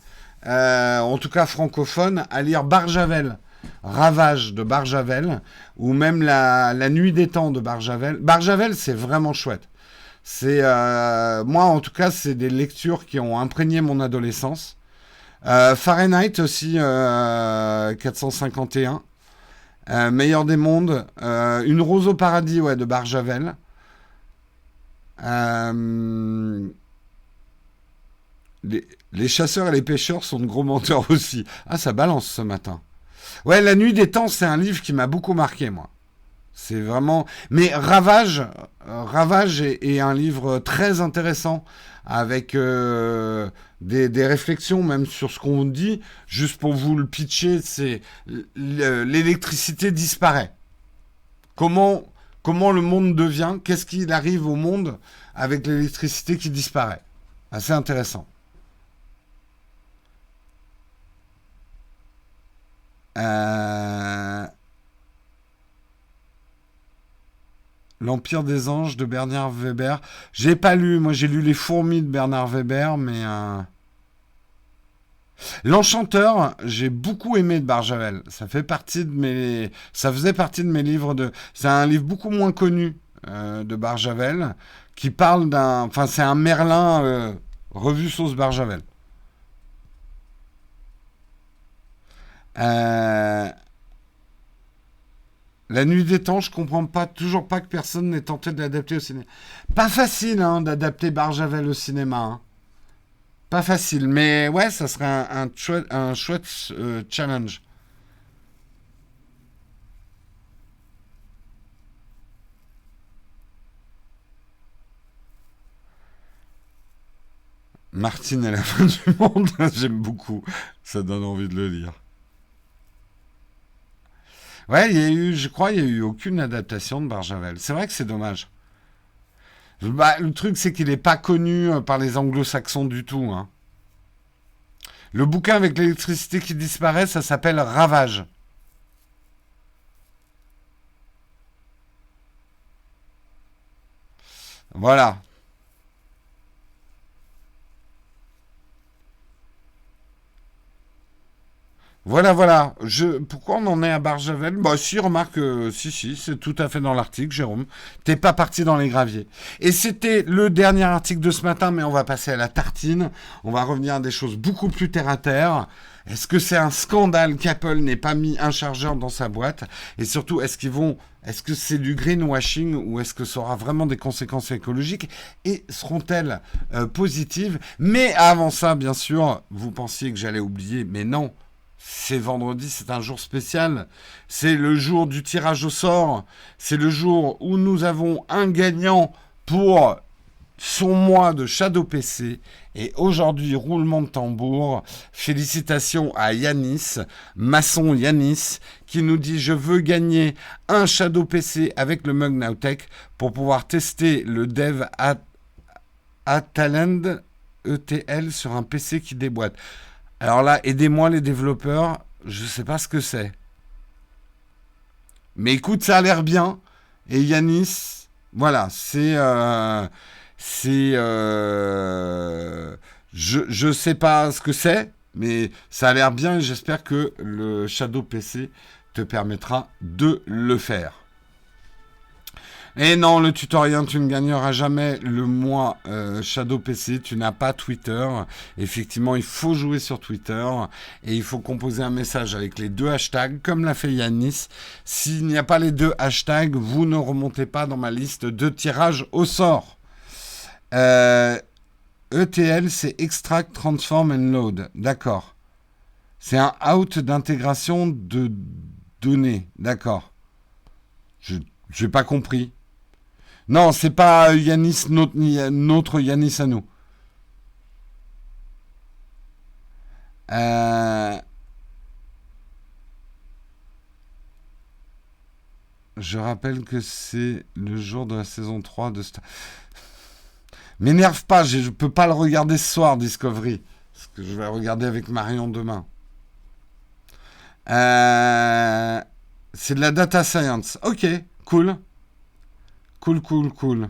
en tout cas francophone, à lire Barjavel, Ravage de Barjavel, ou même la Nuit des temps de Barjavel. Barjavel, c'est vraiment chouette. C'est moi, en tout cas, c'est des lectures qui ont imprégné mon adolescence. Fahrenheit aussi, 451. Meilleur des mondes. Une rose au paradis, ouais, de Barjavel. Les chasseurs et les pêcheurs sont de gros menteurs aussi. Ah, ça balance ce matin. Ouais, La Nuit des temps, c'est un livre qui m'a beaucoup marqué, moi. C'est vraiment... Mais Ravage est un livre très intéressant, avec des réflexions même sur ce qu'on dit. Juste pour vous le pitcher, c'est l'électricité disparaît. Comment le monde devient, qu'est-ce qu'il arrive au monde avec l'électricité qui disparaît. Assez intéressant. Euh, L'Empire des Anges de Bernard Weber. J'ai pas lu, moi j'ai lu Les Fourmis de Bernard Weber, mais... L'Enchanteur, j'ai beaucoup aimé de Barjavel. Ça faisait partie de mes livres de... C'est un livre beaucoup moins connu de Barjavel, qui parle d'un... Enfin, c'est un Merlin revu sauce Barjavel. Euh, La Nuit des Temps, je comprends pas, toujours pas que personne n'ait tenté de l'adapter au cinéma. Pas facile, hein, d'adapter Barjavel au cinéma, hein. Pas facile, mais ouais, ça serait un chouette challenge. Martine et la fin du monde, j'aime beaucoup. Ça donne envie de le lire. Ouais, je crois, il y a eu aucune adaptation de Barjavel. C'est vrai que c'est dommage. Bah, le truc, c'est qu'il n'est pas connu par les anglo-saxons du tout, hein. Le bouquin avec l'électricité qui disparaît, ça s'appelle Ravage. Voilà. Voilà, voilà. Pourquoi on en est à Barjavel? Bah si, remarque, si, c'est tout à fait dans l'article, Jérôme. T'es pas parti dans les graviers. Et c'était le dernier article de ce matin, mais on va passer à la tartine. On va revenir à des choses beaucoup plus terre à terre. Est-ce que c'est un scandale qu'Apple n'ait pas mis un chargeur dans sa boîte? Et surtout, est-ce que c'est du greenwashing ou est-ce que ça aura vraiment des conséquences écologiques? Et seront-elles positives? Mais avant ça, bien sûr, vous pensiez que j'allais oublier, mais non. C'est vendredi, c'est un jour spécial. C'est le jour du tirage au sort. C'est le jour où nous avons un gagnant pour son mois de Shadow PC. Et aujourd'hui, roulement de tambour. Félicitations à Yanis, maçon Yanis, qui nous dit: je veux gagner un Shadow PC avec le mug Nowtech pour pouvoir tester le dev Talend ETL sur un PC qui déboîte. Alors là, aidez-moi les développeurs, je sais pas ce que c'est. Mais écoute, ça a l'air bien. Et Yanis, voilà, je sais pas ce que c'est, mais ça a l'air bien et j'espère que le Shadow PC te permettra de le faire. Et non, le tutoriel, tu ne gagneras jamais le mois Shadow PC, tu n'as pas Twitter. Effectivement, il faut jouer sur Twitter et il faut composer un message avec les deux hashtags, comme l'a fait Yanis. S'il n'y a pas les deux hashtags, vous ne remontez pas dans ma liste de tirage au sort. ETL, c'est Extract, Transform and Load. D'accord. C'est un out d'intégration de données. D'accord. Je n'ai pas compris. Non, c'est pas Yanis, notre Yanis à nous. Euh, je rappelle que c'est le jour de la saison 3 de Star. M'énerve pas, je peux pas le regarder ce soir, Discovery. Parce que je vais le regarder avec Marion demain. Euh, c'est de la data science. Ok, cool. Cool, cool, cool.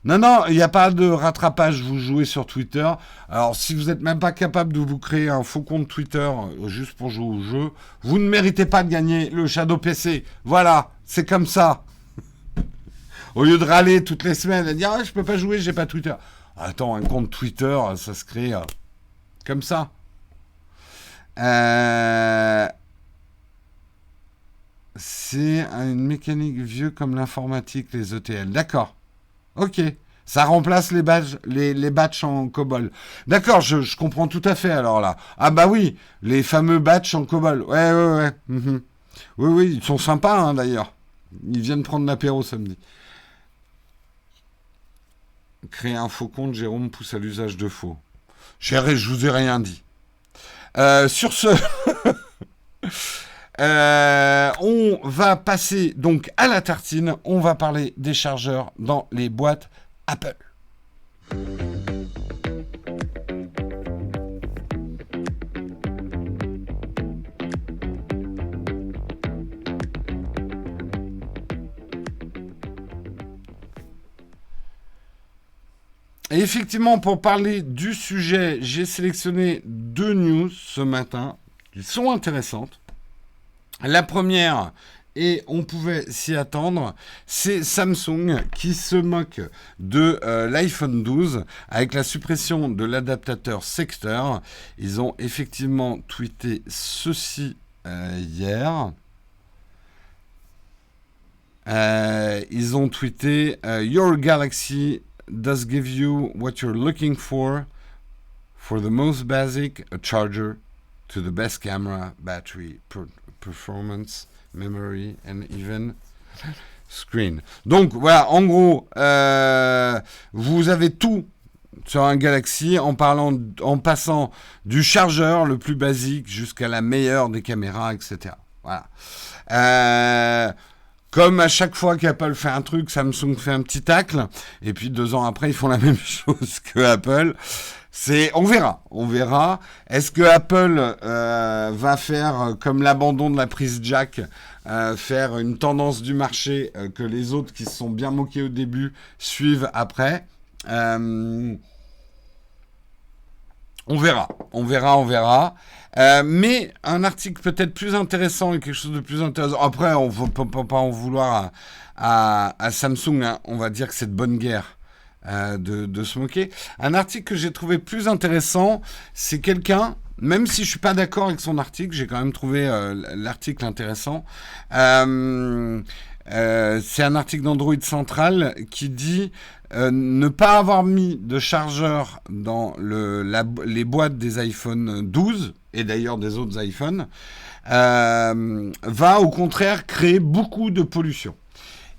Non, non, il n'y a pas de rattrapage, vous jouez sur Twitter. Alors, si vous n'êtes même pas capable de vous créer un faux compte Twitter juste pour jouer au jeu, vous ne méritez pas de gagner le Shadow PC. Voilà, c'est comme ça. Au lieu de râler toutes les semaines et dire: ah, je peux pas jouer, j'ai pas Twitter. Attends, un compte Twitter, ça se crée comme ça. Euh, c'est une mécanique vieux comme l'informatique, les ETL. D'accord. Ok. Ça remplace les batchs en COBOL. D'accord, je comprends tout à fait alors là. Ah bah oui, les fameux batchs en COBOL. Ouais, ouais, ouais. Mhm. Oui, oui, ils sont sympas hein, d'ailleurs. Ils viennent prendre l'apéro samedi. Créer un faux compte, Jérôme pousse à l'usage de faux. Chérie, je vous ai rien dit. Sur ce, on va passer donc à la tartine. On va parler des chargeurs dans les boîtes Apple. Et effectivement, pour parler du sujet, j'ai sélectionné 2 news ce matin qui sont intéressantes. La première, et on pouvait s'y attendre, c'est Samsung qui se moque de l'iPhone 12 avec la suppression de l'adaptateur secteur. Ils ont effectivement tweeté ceci hier. Ils ont tweeté Your Galaxy does give you what you're looking for the most basic, a charger, to the best camera, battery, performance, memory, and even screen. Donc voilà, en gros, vous avez tout sur un Galaxy en passant du chargeur le plus basique jusqu'à la meilleure des caméras, etc. Voilà. Comme à chaque fois qu'Apple fait un truc, Samsung fait un petit tacle, et puis 2 ans après, ils font la même chose que Apple. On verra. Est-ce que Apple va faire comme l'abandon de la prise jack, faire une tendance du marché que les autres qui se sont bien moqués au début suivent après? On verra. Mais un article peut-être plus intéressant et quelque chose de plus intéressant. Après, on ne peut pas en vouloir à Samsung. Hein. On va dire que c'est de bonne guerre de se moquer. Un article que j'ai trouvé plus intéressant, c'est quelqu'un, même si je ne suis pas d'accord avec son article, j'ai quand même trouvé l'article intéressant. C'est un article d'Android Central qui dit ne pas avoir mis de chargeur dans les boîtes des iPhone 12 et d'ailleurs des autres iPhones va au contraire créer beaucoup de pollution.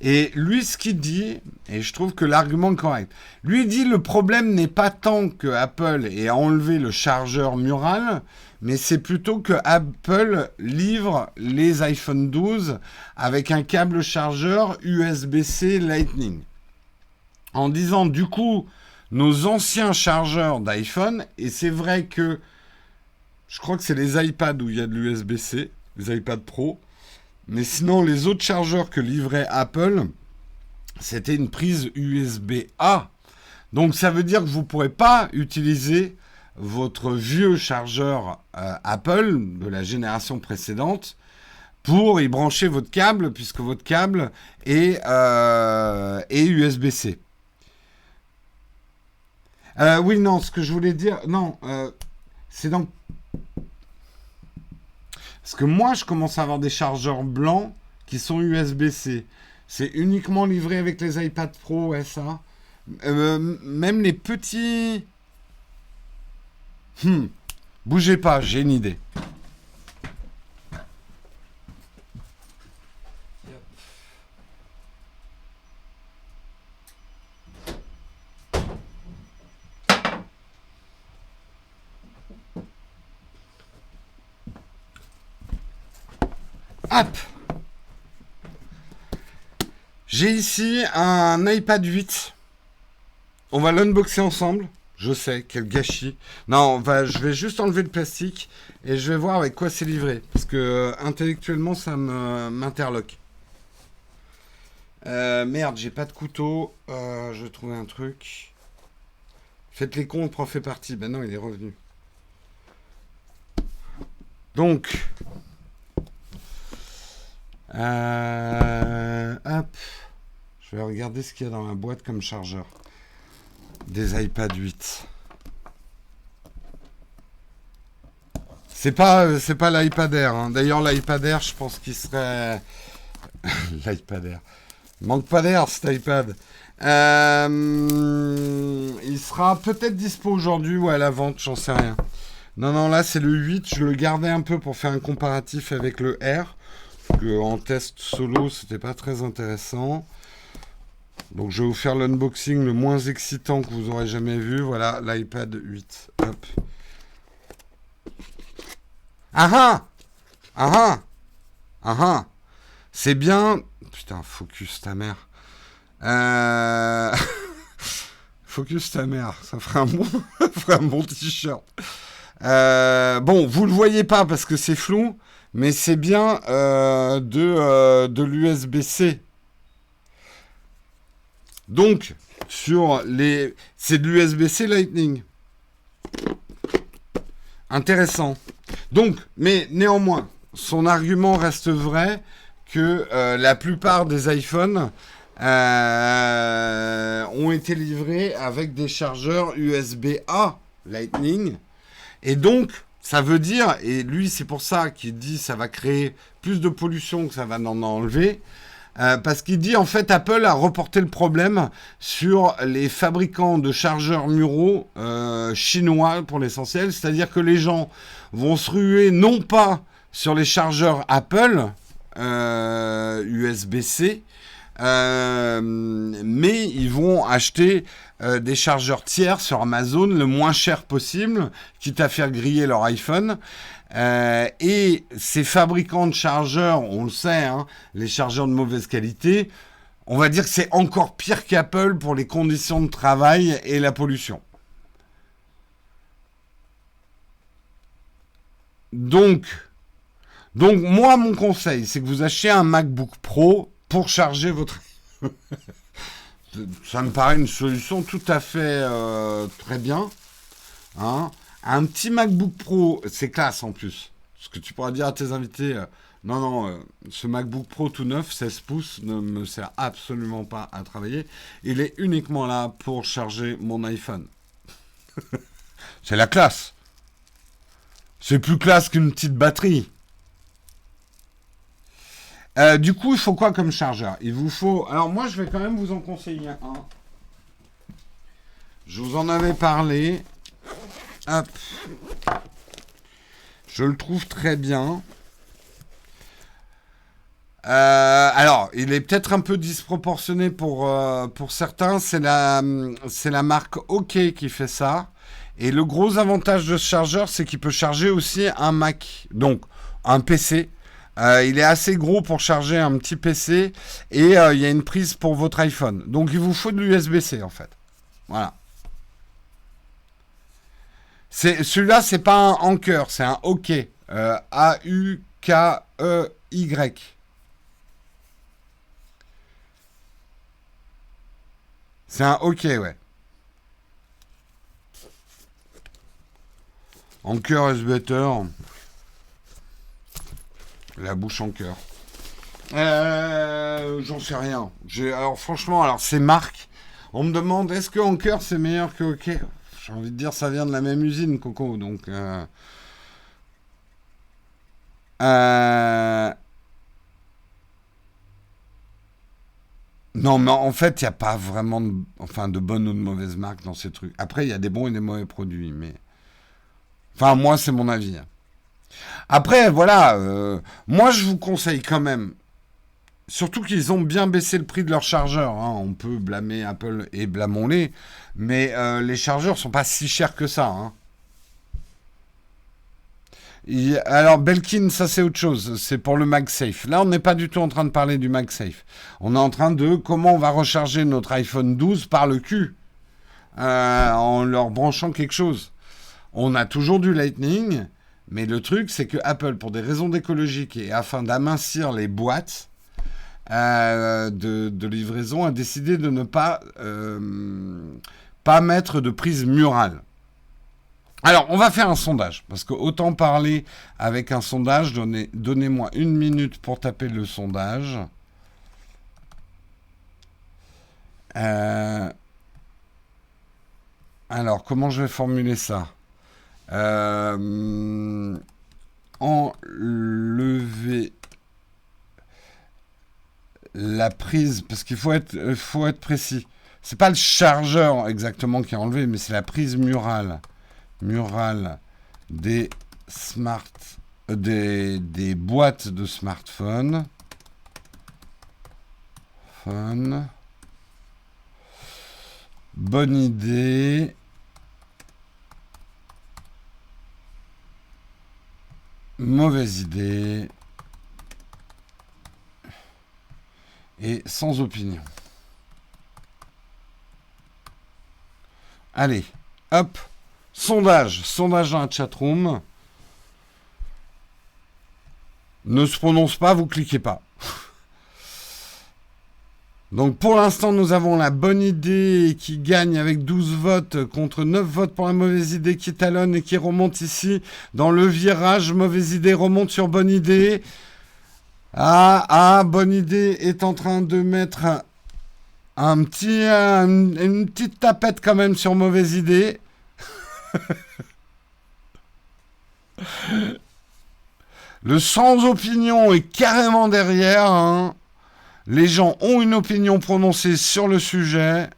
Et lui, ce qu'il dit, et je trouve que l'argument est correct, lui dit le problème n'est pas tant que Apple ait enlevé le chargeur mural, mais c'est plutôt que Apple livre les iPhone 12 avec un câble chargeur USB-C Lightning. En disant, du coup, nos anciens chargeurs d'iPhone, et c'est vrai que je crois que c'est les iPads où il y a de l'USB-C, les iPads Pro, mais sinon, les autres chargeurs que livrait Apple, c'était une prise USB-A. Donc, ça veut dire que vous ne pourrez pas utiliser votre vieux chargeur Apple de la génération précédente pour y brancher votre câble, puisque votre câble est USB-C. Oui, non, ce que je voulais dire, non, c'est dans... Parce que moi, je commence à avoir des chargeurs blancs qui sont USB-C. C'est uniquement livré avec les iPad Pro, ouais, ça. Même les petits... Bougez pas, j'ai une idée. Hop. J'ai ici un iPad 8. On va l'unboxer ensemble. Je sais, quel gâchis. Non, je vais juste enlever le plastique et je vais voir avec quoi c'est livré. Parce que intellectuellement, ça m'interloque. Merde, j'ai pas de couteau. Je vais trouver un truc. Faites les cons, le prof fait partie. Ben non, il est revenu. Donc... hop. Je vais regarder ce qu'il y a dans la boîte comme chargeur. Des iPad 8. C'est pas l'iPad Air. Hein. D'ailleurs, l'iPad Air, je pense qu'il serait... L'iPad Air. Il manque pas d'air, cet iPad. Il sera peut-être dispo aujourd'hui ou à la vente, j'en sais rien. Non, là, c'est le 8. Je le gardais un peu pour faire un comparatif avec le Air. Parce qu'en test solo, c'était pas très intéressant. Donc, je vais vous faire l'unboxing le moins excitant que vous aurez jamais vu. Voilà, l'iPad 8. Hop. C'est bien... Putain, focus ta mère. Focus ta mère. Ça ferait un bon t-shirt. Bon, vous le voyez pas parce que c'est flou. Mais c'est bien de l'USB-C. Donc, c'est de l'USB-C Lightning. Intéressant. Donc, mais néanmoins, son argument reste vrai que la plupart des iPhones ont été livrés avec des chargeurs USB-A Lightning. Et donc, ça veut dire, et lui c'est pour ça qu'il dit ça va créer plus de pollution que ça va en enlever, parce qu'il dit en fait Apple a reporté le problème sur les fabricants de chargeurs muraux chinois pour l'essentiel, c'est-à-dire que les gens vont se ruer non pas sur les chargeurs Apple USB-C, mais ils vont acheter des chargeurs tiers sur Amazon le moins cher possible, quitte à faire griller leur iPhone. Et ces fabricants de chargeurs, on le sait, hein, les chargeurs de mauvaise qualité, on va dire que c'est encore pire qu'Apple pour les conditions de travail et la pollution. Donc moi, mon conseil, c'est que vous achetiez un MacBook Pro pour charger votre... Ça me paraît une solution tout à fait très bien. Hein. Un petit MacBook Pro, c'est classe en plus. Parce que tu pourras dire à tes invités, non, ce MacBook Pro tout neuf, 16 pouces, ne me sert absolument pas à travailler. Il est uniquement là pour charger mon iPhone. C'est la classe. C'est plus classe qu'une petite batterie. Du coup, il faut quoi comme chargeur? Il vous faut... Alors moi, je vais quand même vous en conseiller un. Je vous en avais parlé. Hop. Je le trouve très bien. Alors, il est peut-être un peu disproportionné pour certains. C'est la marque OK qui fait ça. Et le gros avantage de ce chargeur, c'est qu'il peut charger aussi un Mac. Donc, un PC. Il est assez gros pour charger un petit PC. Et il y a une prise pour votre iPhone. Donc, il vous faut de l'USB-C, en fait. Voilà. Celui-là, c'est pas un Anker, c'est un OK. A-U-K-E-Y. C'est un OK, ouais. Anker is better. La bouche en cœur. J'en sais rien. Alors franchement, c'est marque. On me demande, est-ce que Anker c'est meilleur que OK? J'ai envie de dire, ça vient de la même usine, Coco. Donc, non, mais en fait, il n'y a pas vraiment de bonnes ou de mauvaises marques dans ces trucs. Après, il y a des bons et des mauvais produits, mais... Enfin, moi, c'est mon avis. Après, voilà, moi, je vous conseille quand même, surtout qu'ils ont bien baissé le prix de leurs chargeurs. Hein. On peut blâmer Apple et blâmons-les, mais les chargeurs sont pas si chers que ça. Hein. Alors, Belkin, ça c'est autre chose. C'est pour le MagSafe. Là, on n'est pas du tout en train de parler du MagSafe. On est en train de comment on va recharger notre iPhone 12 par le cul en leur branchant quelque chose. On a toujours du Lightning, mais le truc, c'est que Apple, pour des raisons d'écologique et afin d'amincir les boîtes de livraison, a décidé de ne pas mettre de prise murale. Alors, on va faire un sondage, parce que autant parler avec un sondage, donnez-moi 1 minute pour taper le sondage. Alors, comment je vais formuler ça? Enlever la prise, parce qu'il faut être précis. C'est pas le chargeur exactement qui est enlevé, mais c'est la prise murale des des boîtes de smartphones. Bonne idée. Mauvaise idée. Et sans opinion. Allez, hop. Sondage dans la chatroom. Ne se prononce pas, vous cliquez pas. Donc pour l'instant, nous avons la bonne idée qui gagne avec 12 votes contre 9 votes pour la mauvaise idée qui talonne et qui remonte ici dans le virage. Mauvaise idée remonte sur bonne idée. Bonne idée est en train de mettre une petite tapette quand même sur mauvaise idée. Le sans opinion est carrément derrière, hein. Les gens ont une opinion prononcée sur le sujet.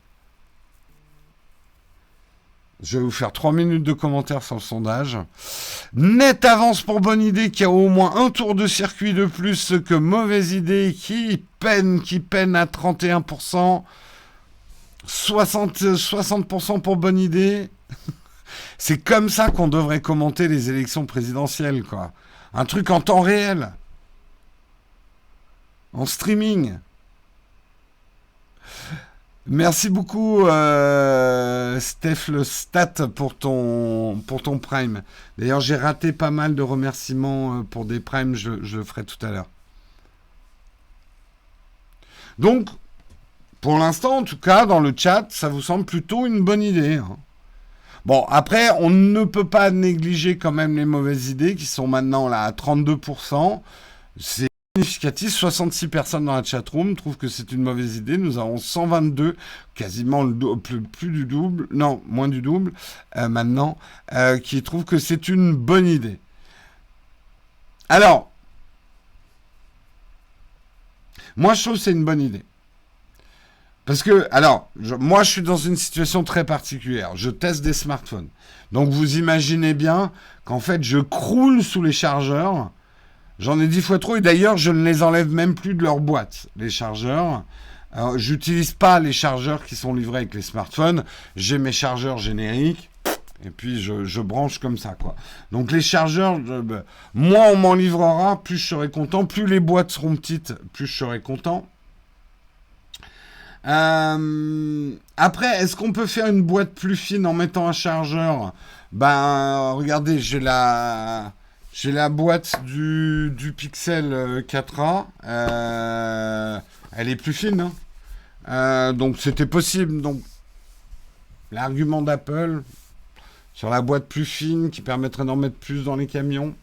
Je vais vous faire 3 minutes de commentaires sur le sondage. Nette avance pour bonne idée qui a au moins un tour de circuit de plus que mauvaise idée qui peine à 31%. 60% pour bonne idée. C'est comme ça qu'on devrait commenter les élections présidentielles, quoi. Un truc en temps réel. En streaming. Merci beaucoup, Steph le Stat, pour ton Prime. D'ailleurs, j'ai raté pas mal de remerciements pour des Primes, je le ferai tout à l'heure. Donc, pour l'instant, en tout cas, dans le chat, ça vous semble plutôt une bonne idée, hein. Bon, après, on ne peut pas négliger quand même les mauvaises idées qui sont maintenant là à 32%. C'est significatif. 66 personnes dans la chatroom trouvent que c'est une mauvaise idée. Nous avons 122, quasiment plus du double, non, moins du double maintenant, qui trouvent que c'est une bonne idée. Alors, moi je trouve que c'est une bonne idée. Parce que, alors, moi je suis dans une situation très particulière. Je teste des smartphones. Donc vous imaginez bien qu'en fait je croule sous les chargeurs. J'en ai 10 fois trop et d'ailleurs je ne les enlève même plus de leur boîte, les chargeurs. Alors, j'utilise pas les chargeurs qui sont livrés avec les smartphones. J'ai mes chargeurs génériques et puis je branche comme ça, quoi. Donc les chargeurs, moins on m'en livrera, plus je serai content. Plus les boîtes seront petites, plus je serai content. Après, est-ce qu'on peut faire une boîte plus fine en mettant un chargeur? Ben, regardez, j'ai la boîte du Pixel 4a. Elle est plus fine, hein. Donc c'était possible. Donc l'argument d'Apple sur la boîte plus fine qui permettrait d'en mettre plus dans les camions.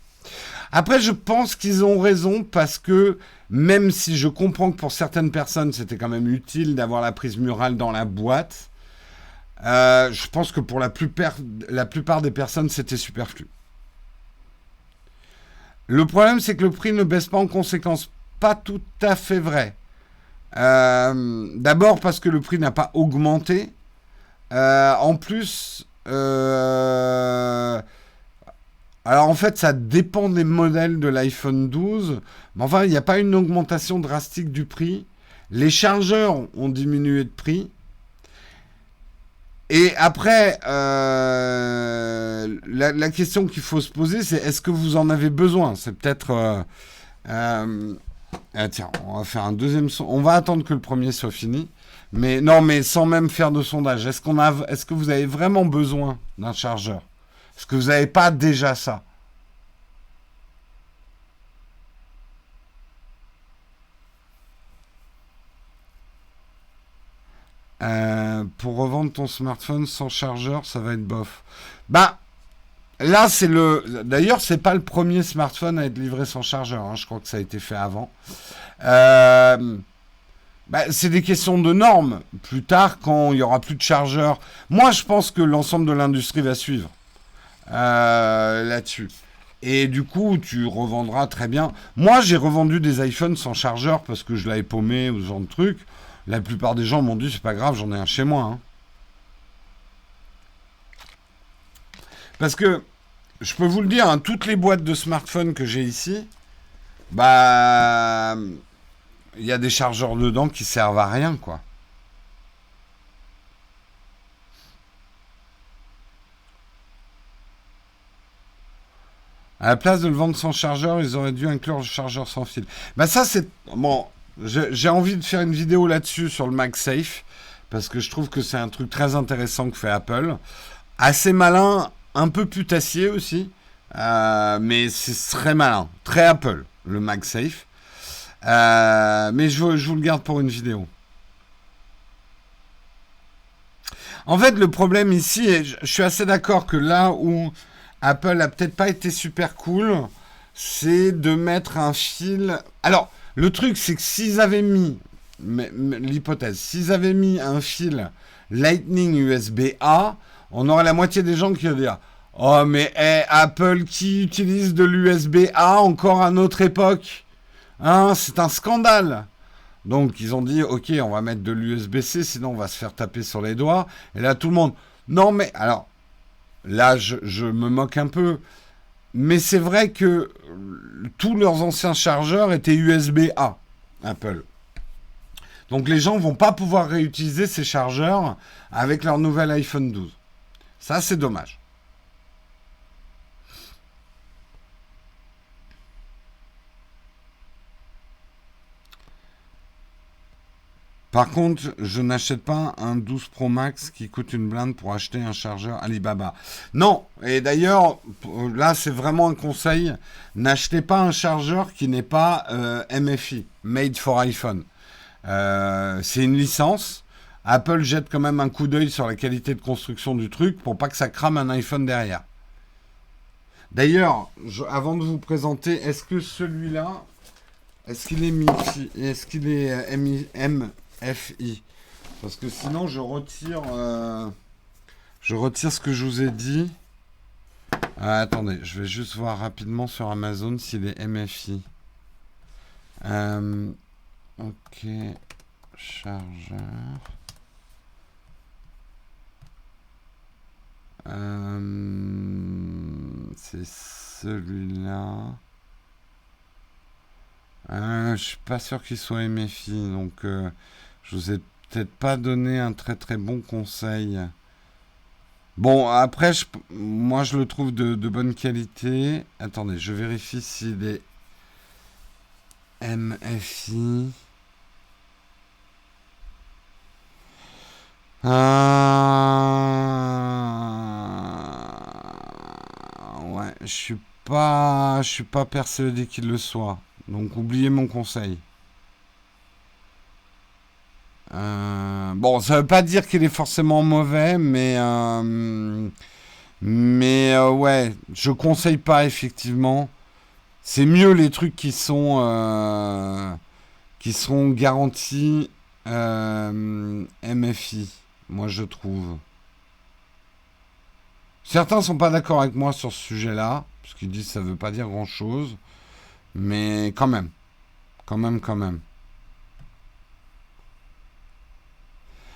Après, je pense qu'ils ont raison parce que même si je comprends que pour certaines personnes, c'était quand même utile d'avoir la prise murale dans la boîte, je pense que pour la plupart des personnes, c'était superflu. Le problème, c'est que le prix ne baisse pas en conséquence. Pas tout à fait vrai. D'abord parce que le prix n'a pas augmenté. En plus... alors en fait, ça dépend des modèles de l'iPhone 12. Mais enfin, il n'y a pas une augmentation drastique du prix. Les chargeurs ont diminué de prix. Et après, la question qu'il faut se poser, c'est est-ce que vous en avez besoin? C'est peut-être... tiens, on va faire un deuxième son. On va attendre que le premier soit fini. Mais non, mais sans même faire de sondage. Est-ce que vous avez vraiment besoin d'un chargeur? Est-ce que vous n'avez pas déjà ça? Pour revendre ton smartphone sans chargeur, ça va être bof. Bah, là, c'est le... D'ailleurs, c'est pas le premier smartphone à être livré sans chargeur, hein. Je crois que ça a été fait avant. C'est des questions de normes. Plus tard, quand il n'y aura plus de chargeurs... Moi, je pense que l'ensemble de l'industrie va suivre là-dessus. Et du coup, tu revendras très bien. Moi, j'ai revendu des iPhones sans chargeur parce que je l'avais paumé ou ce genre de truc. La plupart des gens m'ont dit, c'est pas grave, j'en ai un chez moi, hein. Parce que, je peux vous le dire, hein, toutes les boîtes de smartphones que j'ai ici, bah... Il y a des chargeurs dedans qui servent à rien, quoi. À la place de le vendre sans chargeur, ils auraient dû inclure le chargeur sans fil. Bah ça, c'est... Bon, j'ai envie de faire une vidéo là-dessus sur le MagSafe, parce que je trouve que c'est un truc très intéressant que fait Apple. Assez malin, un peu putassier aussi, mais c'est très malin. Très Apple, le MagSafe. Mais je vous le garde pour une vidéo. En fait, le problème ici, et je suis assez d'accord que là où Apple a peut-être pas été super cool, c'est de mettre un fil. Alors, le truc, c'est que s'ils avaient mis, l'hypothèse, s'ils avaient mis un fil Lightning USB-A, on aurait la moitié des gens qui vont dire oh, mais Apple qui utilise de l'USB-A encore à notre époque, hein, c'est un scandale. Donc ils ont dit ok, on va mettre de l'USB-C, sinon on va se faire taper sur les doigts. Et là tout le monde, non mais alors là je me moque un peu, mais c'est vrai que tous leurs anciens chargeurs étaient USB-A, Apple. Donc les gens vont pas pouvoir réutiliser ces chargeurs avec leur nouvel iPhone 12. Ça c'est dommage. Par contre, je n'achète pas un 12 Pro Max qui coûte une blinde pour acheter un chargeur Alibaba. Non, et d'ailleurs, là c'est vraiment un conseil, n'achetez pas un chargeur qui n'est pas MFI, Made for iPhone. C'est une licence. Apple jette quand même un coup d'œil sur la qualité de construction du truc pour pas que ça crame un iPhone derrière. D'ailleurs, avant de vous présenter, est-ce que celui-là, est-ce qu'il est MIFI, est-ce qu'il est MFI? Parce que sinon, je retire ce que je vous ai dit. Attendez, je vais juste voir rapidement sur Amazon s'il est MFI. Ok, chargeur. C'est celui-là. Je suis pas sûr qu'il soit MFI, donc je vous ai peut-être pas donné un très très bon conseil. Bon, après, moi je le trouve de bonne qualité. Attendez, je vérifie s'il est MFI. Ouais, je suis pas persuadé qu'il le soit. Donc oubliez mon conseil. Bon, ça veut pas dire qu'il est forcément mauvais, mais ouais, je conseille pas effectivement. C'est mieux les trucs qui sont garantis MFI, moi je trouve. Certains sont pas d'accord avec moi sur ce sujet-là, parce qu'ils disent que ça veut pas dire grand-chose, mais quand même, quand même.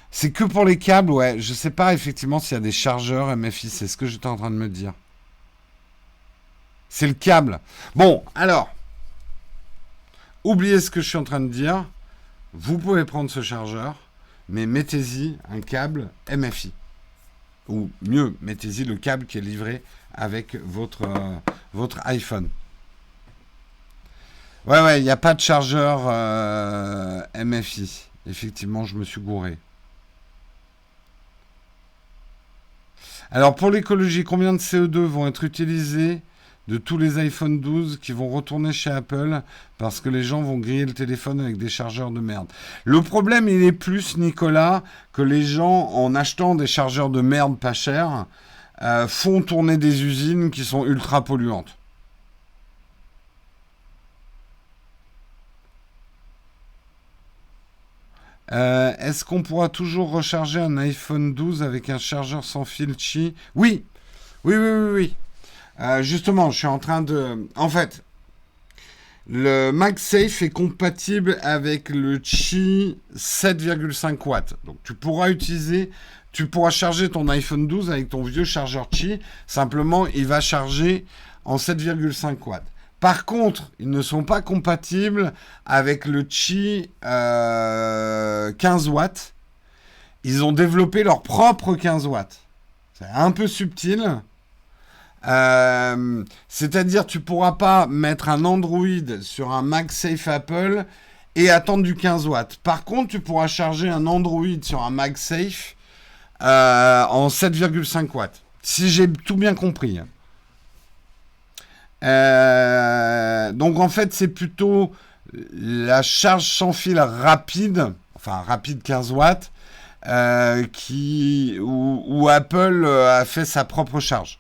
C'est que pour les câbles, ouais. Je sais pas effectivement s'il y a des chargeurs MFI, c'est ce que j'étais en train de me dire. C'est le câble. Bon, alors, oubliez ce que je suis en train de dire. Vous pouvez prendre ce chargeur, mais mettez-y un câble MFI. Ou mieux, mettez-y le câble qui est livré avec votre iPhone. Ouais, il n'y a pas de chargeur MFI. Effectivement, je me suis gouré. Alors pour l'écologie, combien de CO2 vont être utilisés de tous les iPhone 12 qui vont retourner chez Apple parce que les gens vont griller le téléphone avec des chargeurs de merde? Le problème, il est plus, Nicolas, que les gens, en achetant des chargeurs de merde pas chers, font tourner des usines qui sont ultra polluantes. Est-ce qu'on pourra toujours recharger un iPhone 12 avec un chargeur sans fil Qi? Oui, oui. Justement, je suis en train de... En fait, le MagSafe est compatible avec le Qi 7,5 watts. Donc tu pourras charger ton iPhone 12 avec ton vieux chargeur Qi. Simplement, il va charger en 7,5 watts. Par contre, ils ne sont pas compatibles avec le Qi 15 watts. Ils ont développé leur propre 15 watts. C'est un peu subtil. C'est-à-dire, tu pourras pas mettre un Android sur un MagSafe Apple et attendre du 15 watts. Par contre, tu pourras charger un Android sur un MagSafe en 7,5 watts. Si j'ai tout bien compris. Donc en fait, c'est plutôt la charge sans fil rapide, enfin rapide 15 watts, où Apple a fait sa propre charge.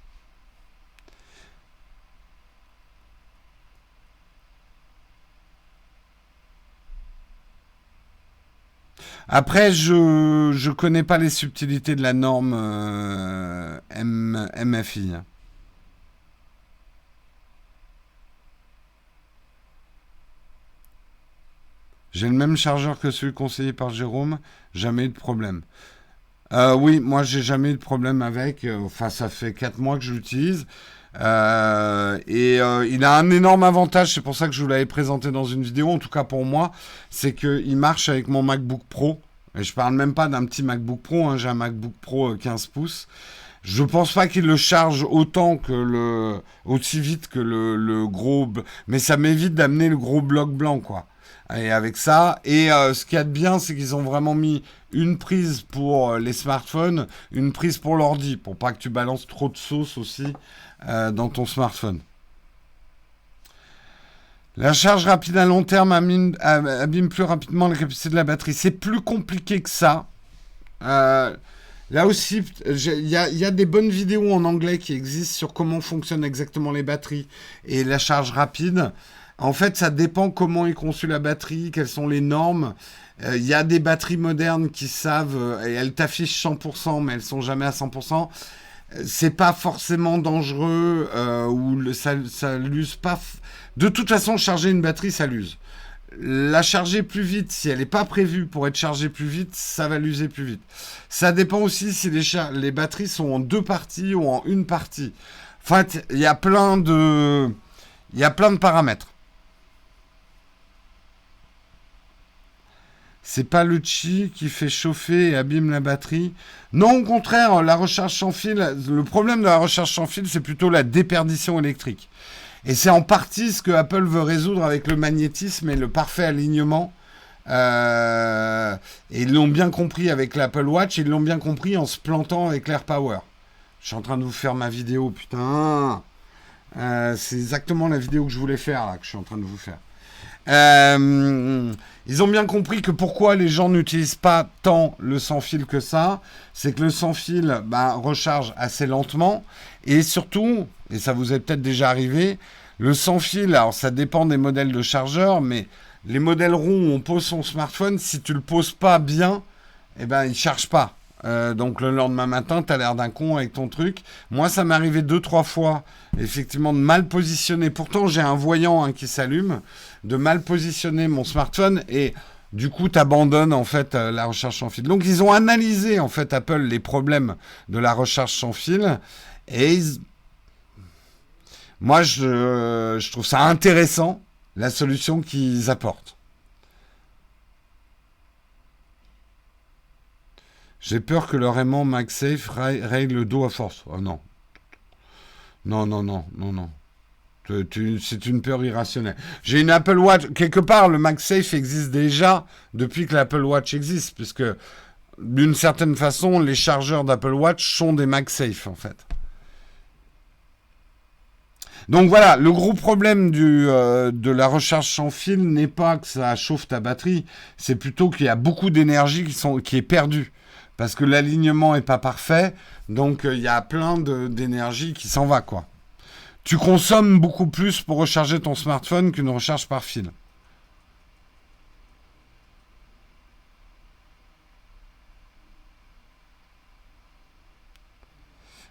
Après, je connais pas les subtilités de la norme MFI. J'ai le même chargeur que celui conseillé par Jérôme, jamais eu de problème. Oui, moi j'ai jamais eu de problème avec. Enfin, ça fait 4 mois que je l'utilise. Il a un énorme avantage, c'est pour ça que je vous l'avais présenté dans une vidéo, en tout cas pour moi, c'est qu'il marche avec mon MacBook Pro. Et je parle même pas d'un petit MacBook Pro, hein, j'ai un MacBook Pro 15 pouces. Je pense pas qu'il le charge aussi vite que le gros, mais ça m'évite d'amener le gros bloc blanc, quoi. Et avec ça, ce qu'il y a de bien, c'est qu'ils ont vraiment mis une prise pour les smartphones, une prise pour l'ordi, pour pas que tu balances trop de sauce aussi dans ton smartphone. La charge rapide à long terme abîme plus rapidement la capacité de la batterie. C'est plus compliqué que ça. Euh, Là aussi, il y a des bonnes vidéos en anglais qui existent sur comment fonctionnent exactement les batteries et la charge rapide. En fait, ça dépend comment est conçue la batterie, quelles sont les normes. Il y a des batteries modernes qui savent, et elles t'affichent 100%, mais elles sont jamais à 100%. C'est pas forcément dangereux, ça l'use pas. De toute façon, charger une batterie, ça l'use. La charger plus vite, si elle n'est pas prévue pour être chargée plus vite, ça va l'user plus vite. Ça dépend aussi si les batteries sont en deux parties ou en une partie. En fait, il y a plein de paramètres. C'est pas le chi qui fait chauffer et abîme la batterie. Non, au contraire, la recharge sans fil, le problème de la recharge sans fil, c'est plutôt la déperdition électrique. Et c'est en partie ce que Apple veut résoudre avec le magnétisme et le parfait alignement. Et ils l'ont bien compris avec l'Apple Watch, ils l'ont bien compris en se plantant avec l'AirPower. Je suis en train de vous faire ma vidéo, putain. C'est exactement la vidéo que je voulais faire, là, que je suis en train de vous faire. Ils ont bien compris que pourquoi les gens n'utilisent pas tant le sans fil que ça, c'est que le sans fil recharge assez lentement et surtout, et ça vous est peut-être déjà arrivé, le sans fil, alors ça dépend des modèles de chargeurs, mais les modèles ronds où on pose son smartphone, si tu le poses pas bien, il ne charge pas. Donc le lendemain matin, tu as l'air d'un con avec ton truc. Moi, ça m'est arrivé 2-3 fois, effectivement, de mal positionner. Pourtant, j'ai un voyant qui s'allume, de mal positionner mon smartphone et du coup, tu abandonnes en fait la recharge sans fil. Donc, ils ont analysé en fait Apple les problèmes de la recharge sans fil et moi, je trouve ça intéressant la solution qu'ils apportent. J'ai peur que leur aimant MagSafe règle le dos à force. Oh non. Non, non, non, non, non. C'est une peur irrationnelle. J'ai une Apple Watch. Quelque part, le MagSafe existe déjà depuis que l'Apple Watch existe, puisque d'une certaine façon, les chargeurs d'Apple Watch sont des MagSafe, en fait. Donc voilà, le gros problème de la recharge sans fil n'est pas que ça chauffe ta batterie, c'est plutôt qu'il y a beaucoup d'énergie qui est perdue. Parce que l'alignement n'est pas parfait, donc il y a plein d'énergie qui s'en va, quoi. Tu consommes beaucoup plus pour recharger ton smartphone qu'une recharge par fil.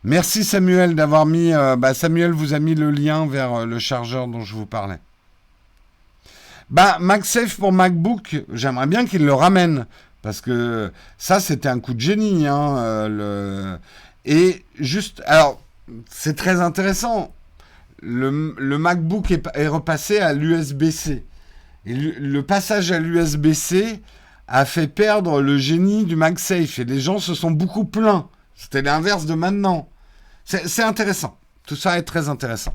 Merci Samuel d'avoir mis... Samuel vous a mis le lien vers le chargeur dont je vous parlais. MagSafe pour MacBook, j'aimerais bien qu'il le ramène. Parce que ça, c'était un coup de génie. Et juste... Alors, c'est très intéressant. Le MacBook est repassé à l'USB-C. Et le passage à l'USB-C a fait perdre le génie du MagSafe. Et les gens se sont beaucoup plaints. C'était l'inverse de maintenant. C'est intéressant. Tout ça est très intéressant.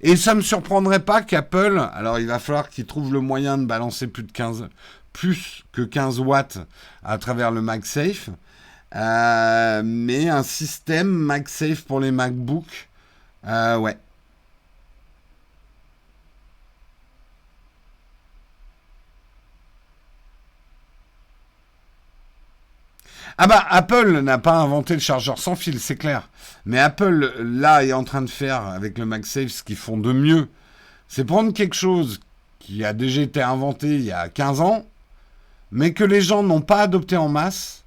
Et ça ne me surprendrait pas qu'Apple, alors il va falloir qu'ils trouvent le moyen de balancer plus que 15 watts à travers le MagSafe, mais un système MagSafe pour les MacBooks, ouais. Ah bah Apple n'a pas inventé le chargeur sans fil, c'est clair. Mais Apple, là, est en train de faire avec le MagSafe ce qu'ils font de mieux. C'est prendre quelque chose qui a déjà été inventé il y a 15 ans, mais que les gens n'ont pas adopté en masse,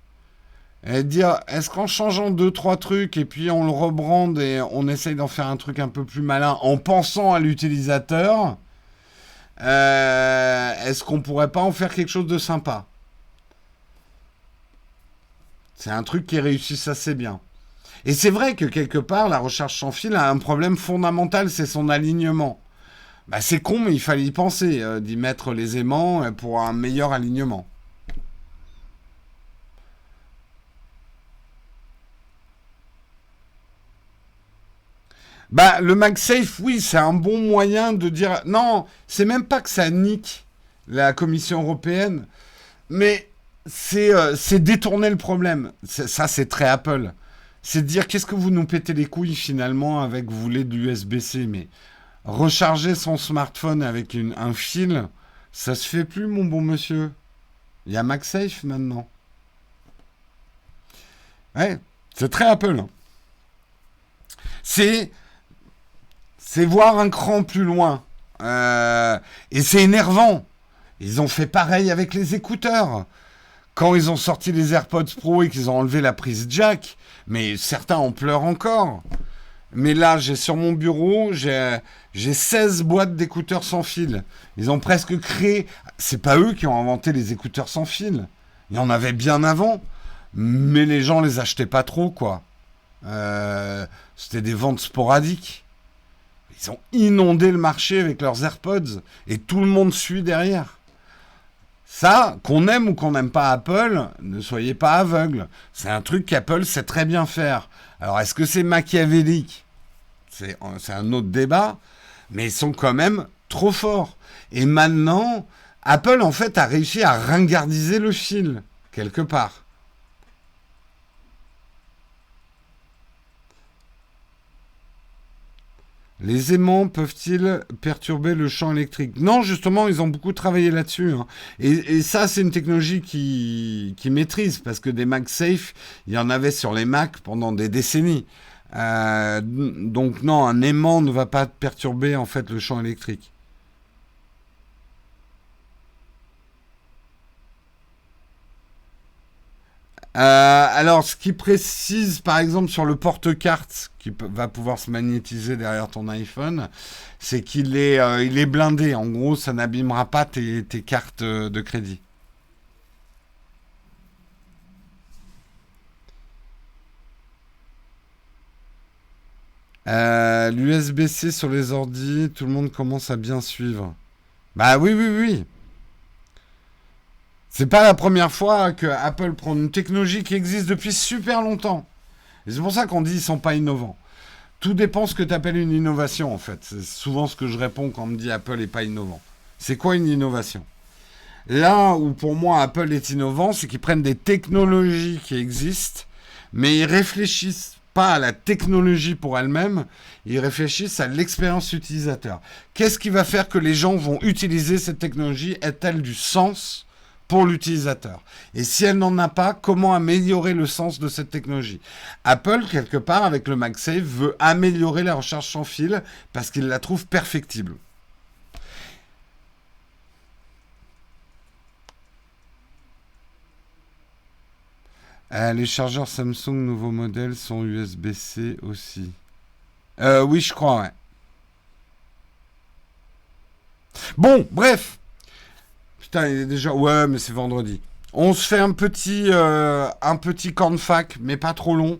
et dire, est-ce qu'en changeant deux, trois trucs, et puis on le rebrande et on essaye d'en faire un truc un peu plus malin en pensant à l'utilisateur, est-ce qu'on pourrait pas en faire quelque chose de sympa? C'est un truc qui réussit assez bien. Et c'est vrai que quelque part, la recharge sans fil a un problème fondamental, c'est son alignement. Bah, c'est con, mais il fallait y penser, d'y mettre les aimants pour un meilleur alignement. Bah, le MagSafe, oui, c'est un bon moyen de dire... Non, c'est même pas que ça nique la Commission européenne, mais c'est détourner le problème. Ça, c'est très Apple. C'est de dire, qu'est-ce que vous nous pétez les couilles finalement avec, vous voulez de l'USB-C, mais recharger son smartphone avec un fil, ça se fait plus, mon bon monsieur. Il y a MagSafe maintenant. Ouais, c'est très Apple, hein. C'est c'est voir un cran plus loin. Et c'est énervant. Ils ont fait pareil avec les écouteurs. Quand ils ont sorti les AirPods Pro et qu'ils ont enlevé la prise jack, mais certains en pleurent encore. Mais là, j'ai sur mon bureau, j'ai 16 boîtes d'écouteurs sans fil. Ils ont presque créé... C'est pas eux qui ont inventé les écouteurs sans fil. Il y en avait bien avant, mais les gens les achetaient pas trop, quoi. C'était des ventes sporadiques. Ils ont inondé le marché avec leurs AirPods et tout le monde suit derrière. Ça, qu'on aime ou qu'on n'aime pas Apple, ne soyez pas aveugles. C'est un truc qu'Apple sait très bien faire. Alors, est-ce que c'est machiavélique? C'est un autre débat, mais ils sont quand même trop forts. Et maintenant, Apple, en fait, a réussi à ringardiser le fil, quelque part. Les aimants peuvent-ils perturber le champ électrique? Non, justement, ils ont beaucoup travaillé là-dessus, hein. Et ça, c'est une technologie qui maîtrise, parce que des MagSafe, il y en avait sur les Mac pendant des décennies. Donc non, un aimant ne va pas perturber en fait le champ électrique. Alors, ce qui précise, par exemple, sur le porte-carte va pouvoir se magnétiser derrière ton iPhone, c'est il est blindé. En gros, ça n'abîmera pas tes cartes de crédit. L'USB-C sur les ordi, tout le monde commence à bien suivre. Bah oui, oui, oui. C'est pas la première fois que Apple prend une technologie qui existe depuis super longtemps. Et c'est pour ça qu'on dit qu'ils sont pas innovants. Tout dépend ce que tu appelles une innovation, en fait. C'est souvent ce que je réponds quand on me dit Apple est pas innovant. C'est quoi une innovation? Là où pour moi Apple est innovant, c'est qu'ils prennent des technologies qui existent, mais ils réfléchissent pas à la technologie pour elle-même, ils réfléchissent à l'expérience utilisateur. Qu'est-ce qui va faire que les gens vont utiliser cette technologie? Est-elle du sens pour l'utilisateur? Et si elle n'en a pas, comment améliorer le sens de cette technologie? Apple, quelque part, avec le MagSafe, veut améliorer la recharge sans fil parce qu'il la trouve perfectible. Les chargeurs Samsung nouveau modèle sont USB-C aussi. Oui, je crois, ouais. Bon, bref. Putain, il est déjà... Ouais, mais c'est vendredi. On se fait un petit camp de fac, mais pas trop long.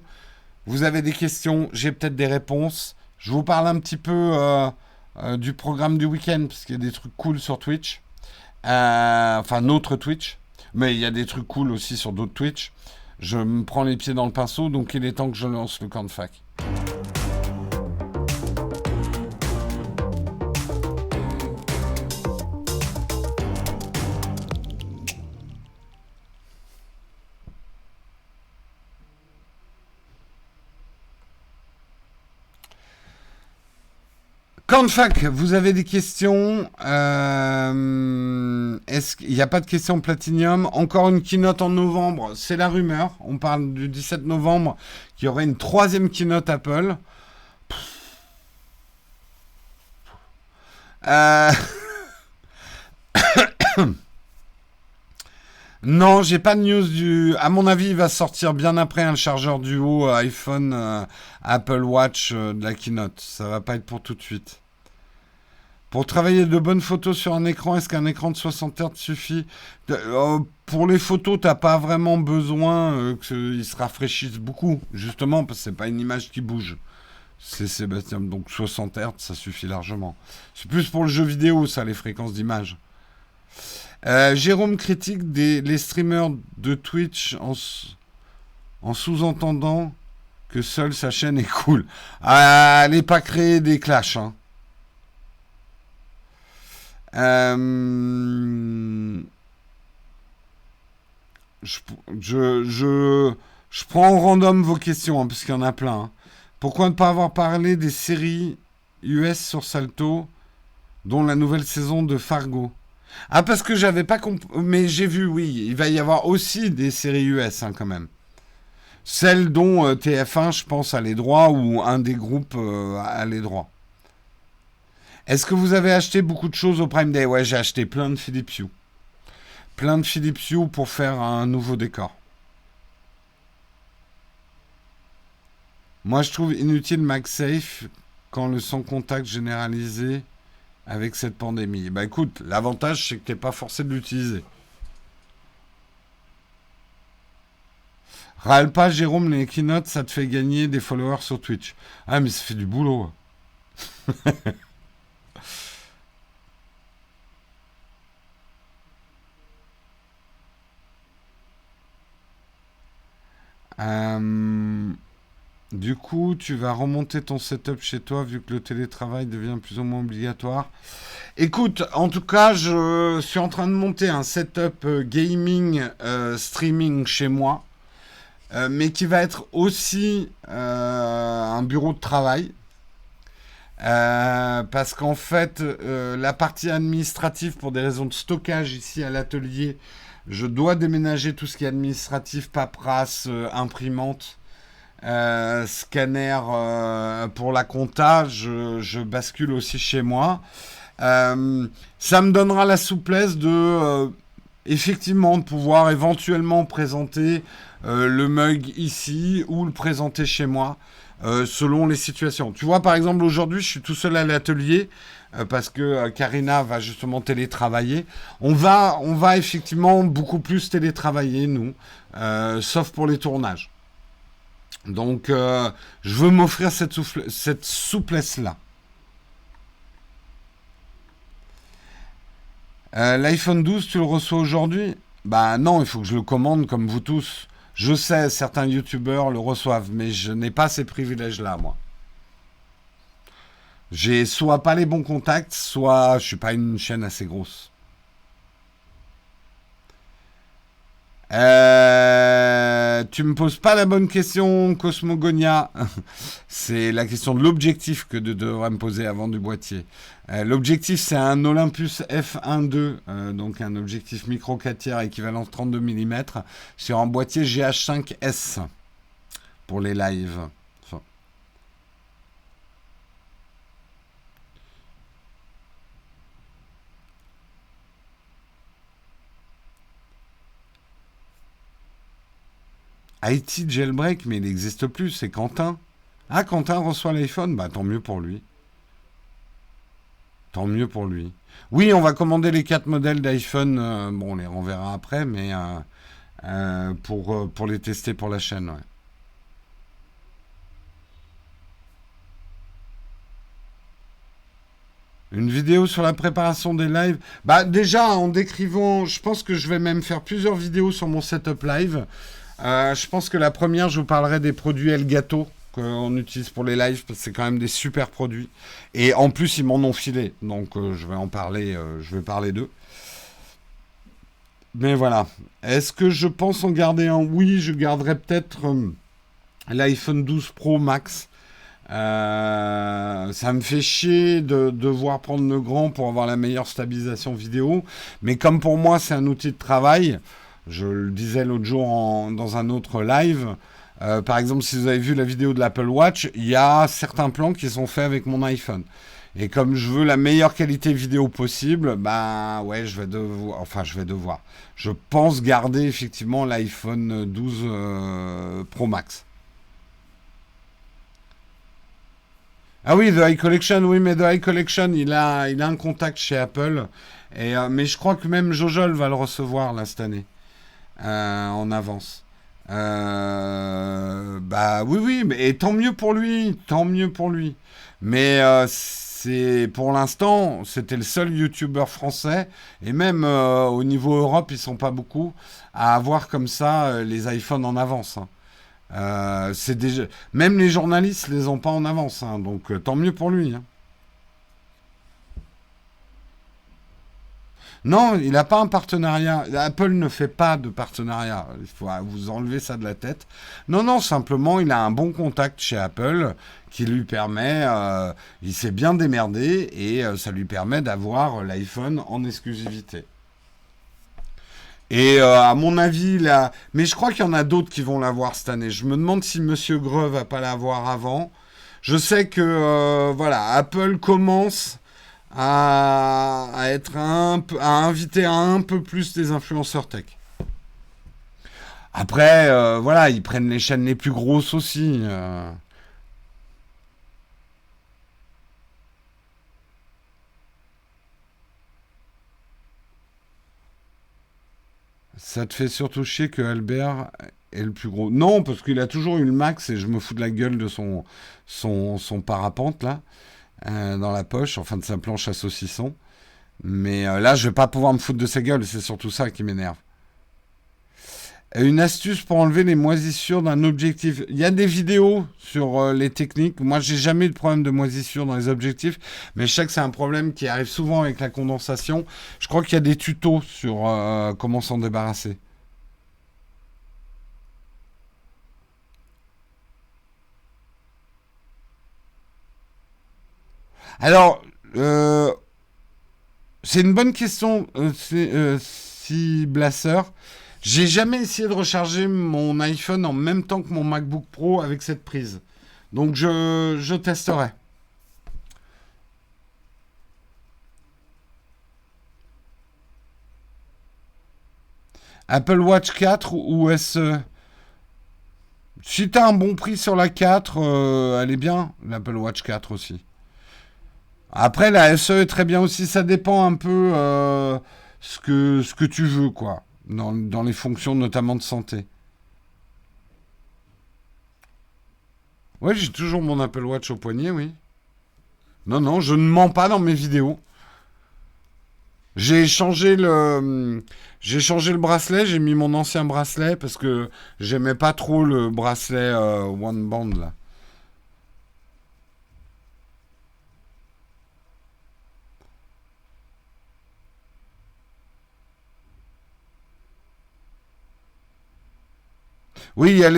Vous avez des questions, j'ai peut-être des réponses. Je vous parle un petit peu du programme du week-end, parce qu'il y a des trucs cool sur Twitch. Enfin, notre Twitch. Mais il y a des trucs cool aussi sur d'autres Twitch. Je me prends les pieds dans le pinceau, donc il est temps que je lance le camp de fac. Camp de fac, vous avez des questions? est-ce qu'il n'y a pas de question Platinium? Encore une keynote en novembre, c'est la rumeur. On parle du 17 novembre, qu'il y aurait une troisième keynote Apple. Euh... Non, j'ai pas de news du. À mon avis, il va sortir bien après un chargeur duo iPhone, Apple Watch de la keynote. Ça va pas être pour tout de suite. Pour travailler de bonnes photos sur un écran, est-ce qu'un écran de 60 Hz suffit? Pour les photos, t'as pas vraiment besoin qu'ils se rafraîchissent beaucoup, justement, parce que c'est pas une image qui bouge. C'est Sébastien, donc 60 Hz, ça suffit largement. C'est plus pour le jeu vidéo, ça, les fréquences d'image. Jérôme critique les streamers de Twitch en sous-entendant que seule sa chaîne est cool. Allez pas créer des clashs, hein. Je prends en random vos questions, hein, parce qu'il y en a plein. Hein. Pourquoi ne pas avoir parlé des séries US sur Salto, dont la nouvelle saison de Fargo? Ah, parce que j'avais pas compris. Mais j'ai vu, oui, il va y avoir aussi des séries US, hein, quand même. Celles dont TF1, je pense, a les droits, ou un des groupes a les droits. Est-ce que vous avez acheté beaucoup de choses au Prime Day? Ouais, j'ai acheté plein de Philips Hue. Plein de Philips Hue pour faire un nouveau décor. Moi, je trouve inutile MagSafe quand le sans contact généralisé avec cette pandémie. Bah écoute, l'avantage, c'est que t'es pas forcé de l'utiliser. Râle pas, Jérôme, les keynotes, ça te fait gagner des followers sur Twitch. Ah, mais ça fait du boulot. Du coup, tu vas remonter ton setup chez toi vu que le télétravail devient plus ou moins obligatoire. Écoute, en tout cas, je suis en train de monter un setup gaming streaming chez moi, mais qui va être aussi un bureau de travail. Parce qu'en fait, la partie administrative, pour des raisons de stockage ici à l'atelier, je dois déménager tout ce qui est administratif, paperasse, imprimante, scanner pour la compta. Je bascule aussi chez moi. Ça me donnera la souplesse de effectivement de pouvoir éventuellement présenter le mug ici ou le présenter chez moi selon les situations. Tu vois, par exemple, aujourd'hui, je suis tout seul à l'atelier parce que Karina va justement télétravailler. On va effectivement beaucoup plus télétravailler, nous, sauf pour les tournages. Donc, je veux m'offrir cette souplesse-là. L'iPhone 12, tu le reçois aujourd'hui? Bah non, il faut que je le commande comme vous tous. Je sais, certains youtubeurs le reçoivent, mais je n'ai pas ces privilèges-là, moi. J'ai soit pas les bons contacts, soit je suis pas une chaîne assez grosse. Tu me poses pas la bonne question, Cosmogonia. C'est la question de l'objectif que tu devrais me poser avant du boîtier. L'objectif, c'est un Olympus F1.2, donc un objectif micro 4 tiers équivalent 32 mm sur un boîtier GH5S pour les lives. Enfin. IT jailbreak, mais il n'existe plus, c'est Quentin. Ah, Quentin reçoit l'iPhone, bah tant mieux pour lui. Tant mieux pour lui. Oui, on va commander les 4 modèles d'iPhone. Bon, on les renverra après, mais pour les tester pour la chaîne. Ouais. Une vidéo sur la préparation des lives. Bah déjà, en décrivant, je pense que je vais même faire plusieurs vidéos sur mon setup live. Je pense que la première, je vous parlerai des produits Elgato qu'on utilise pour les lives, parce que c'est quand même des super produits. Et en plus, ils m'en ont filé, donc je vais en parler, je vais parler d'eux. Mais voilà. Est-ce que je pense en garder un? Oui, je garderai peut-être l'iPhone 12 Pro Max. Ça me fait chier de devoir prendre le grand pour avoir la meilleure stabilisation vidéo. Mais comme pour moi, c'est un outil de travail, je le disais l'autre jour dans un autre live. Par exemple, si vous avez vu la vidéo de l'Apple Watch, il y a certains plans qui sont faits avec mon iPhone. Et comme je veux la meilleure qualité vidéo possible, bah ouais, je vais devoir. Je pense garder effectivement l'iPhone 12 Pro Max. Ah oui, The iCollection, oui, mais The iCollection, il a un contact chez Apple. Mais je crois que même Jojol va le recevoir là cette année, en avance. Bah oui, oui, et tant mieux pour lui, tant mieux pour lui. Mais c'est pour l'instant, c'était le seul YouTuber français, et même au niveau Europe, ils sont pas beaucoup à avoir comme ça les iPhones en avance, hein. C'est déjà... Même les journalistes les ont pas en avance, hein, donc tant mieux pour lui, hein. Non, il n'a pas un partenariat. Apple ne fait pas de partenariat. Il faut vous enlever ça de la tête. Non, non, simplement, il a un bon contact chez Apple qui lui permet, il s'est bien démerdé et ça lui permet d'avoir l'iPhone en exclusivité. Et à mon avis, là, mais je crois qu'il y en a d'autres qui vont l'avoir cette année. Je me demande si Monsieur Greux va pas l'avoir avant. Je sais que voilà, Apple commence à être à inviter un peu plus des influenceurs tech. Après, voilà, ils prennent les chaînes les plus grosses aussi. Ça te fait surtout chier que Albert est le plus gros. Non, parce qu'il a toujours eu le max et je me fous de la gueule de son parapente là, dans la poche, enfin de sa planche à saucisson. Mais là, je vais pas pouvoir me foutre de sa gueule, c'est surtout ça qui m'énerve. Une astuce pour enlever les moisissures d'un objectif. Il y a des vidéos sur les techniques. Moi, j'ai jamais eu de problème de moisissure dans les objectifs, mais je sais que c'est un problème qui arrive souvent avec la condensation. Je crois qu'il y a des tutos sur comment s'en débarrasser. Alors, c'est une bonne question, si Blasseur. J'ai jamais essayé de recharger mon iPhone en même temps que mon MacBook Pro avec cette prise. Donc je testerai. Apple Watch 4 ou SE? Si t'as un bon prix sur la 4, elle est bien, l'Apple Watch 4 aussi. Après, la SE est très bien aussi, ça dépend un peu ce que tu veux, quoi, dans les fonctions notamment de santé. Ouais, j'ai toujours mon Apple Watch au poignet, oui. Non, non, je ne mens pas dans mes vidéos. J'ai changé j'ai changé le bracelet, j'ai mis mon ancien bracelet parce que j'aimais pas trop le bracelet One Band là. Oui, il y a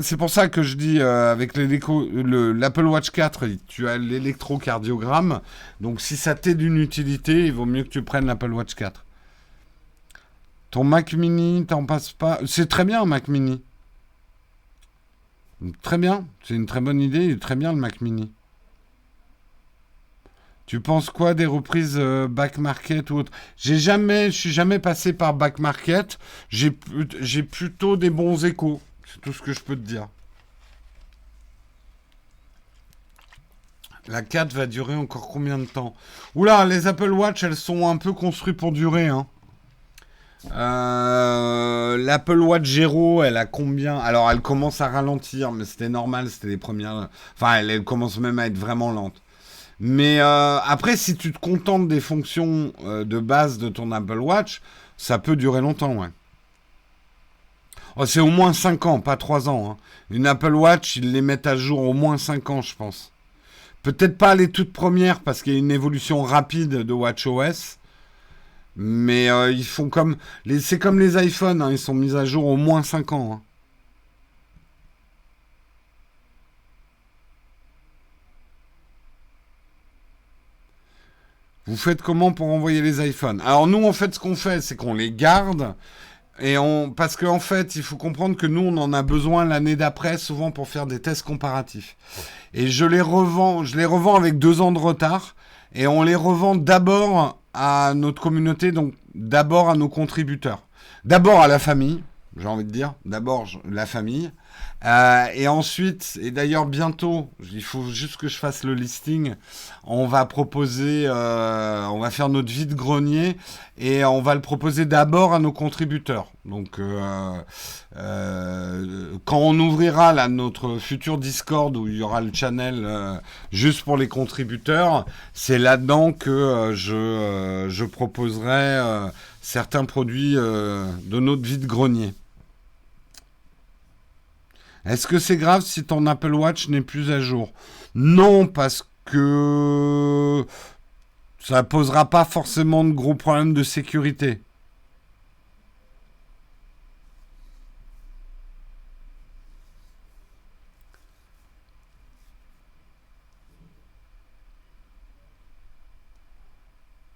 c'est pour ça que je dis avec l'Apple Watch 4, tu as l'électrocardiogramme. Donc si ça t'est d'une utilité, il vaut mieux que tu prennes l'Apple Watch 4. Ton Mac Mini, t'en passes pas. C'est très bien un Mac Mini. Très bien, c'est une très bonne idée, très bien le Mac Mini. Tu penses quoi des reprises back market ou autre? Je suis jamais passé par back market. J'ai plutôt des bons échos. C'est tout ce que je peux te dire. La 4 va durer encore combien de temps? Oula, les Apple Watch, elles sont un peu construites pour durer, hein. L'Apple Watch Zero, elle a combien? Alors, elle commence à ralentir, mais c'était normal, c'était les premières. Enfin, elle commence même à être vraiment lente. Mais après, si tu te contentes des fonctions de base de ton Apple Watch, ça peut durer longtemps, ouais. Oh, c'est au moins 5 ans, pas 3 ans, hein. Une Apple Watch, ils les mettent à jour au moins 5 ans, je pense. Peut-être pas les toutes premières, parce qu'il y a une évolution rapide de WatchOS. Mais ils font comme... C'est comme les iPhones, hein, ils sont mis à jour au moins 5 ans, hein. Vous faites comment pour envoyer les iPhones? Alors nous, en fait, ce qu'on fait, c'est qu'on les garde. Parce qu'en fait, il faut comprendre que nous, on en a besoin l'année d'après, souvent pour faire des tests comparatifs. Et je les revends avec 2 ans de retard. Et on les revend d'abord à notre communauté, donc d'abord à nos contributeurs. D'abord à la famille, j'ai envie de dire. D'abord la famille. Et ensuite, et d'ailleurs bientôt, il faut juste que je fasse le listing, on va proposer, on va faire notre vide-grenier et on va le proposer d'abord à nos contributeurs. Donc quand on ouvrira là, notre futur Discord où il y aura le channel juste pour les contributeurs, c'est là-dedans que je proposerai certains produits de notre vide-grenier. Est-ce que c'est grave si ton Apple Watch n'est plus à jour? Non, parce que ça posera pas forcément de gros problèmes de sécurité.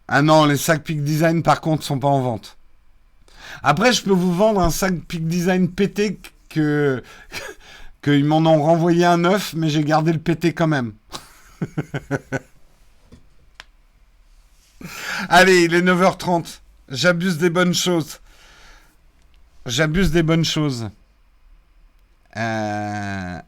Ah non, les sacs Peak Design par contre sont pas en vente. Après, je peux vous vendre un sac Peak Design pété qu'ils m'en ont renvoyé un neuf, mais j'ai gardé le pété quand même. Allez, il est 9h30. J'abuse des bonnes choses. J'abuse des bonnes choses. Euh,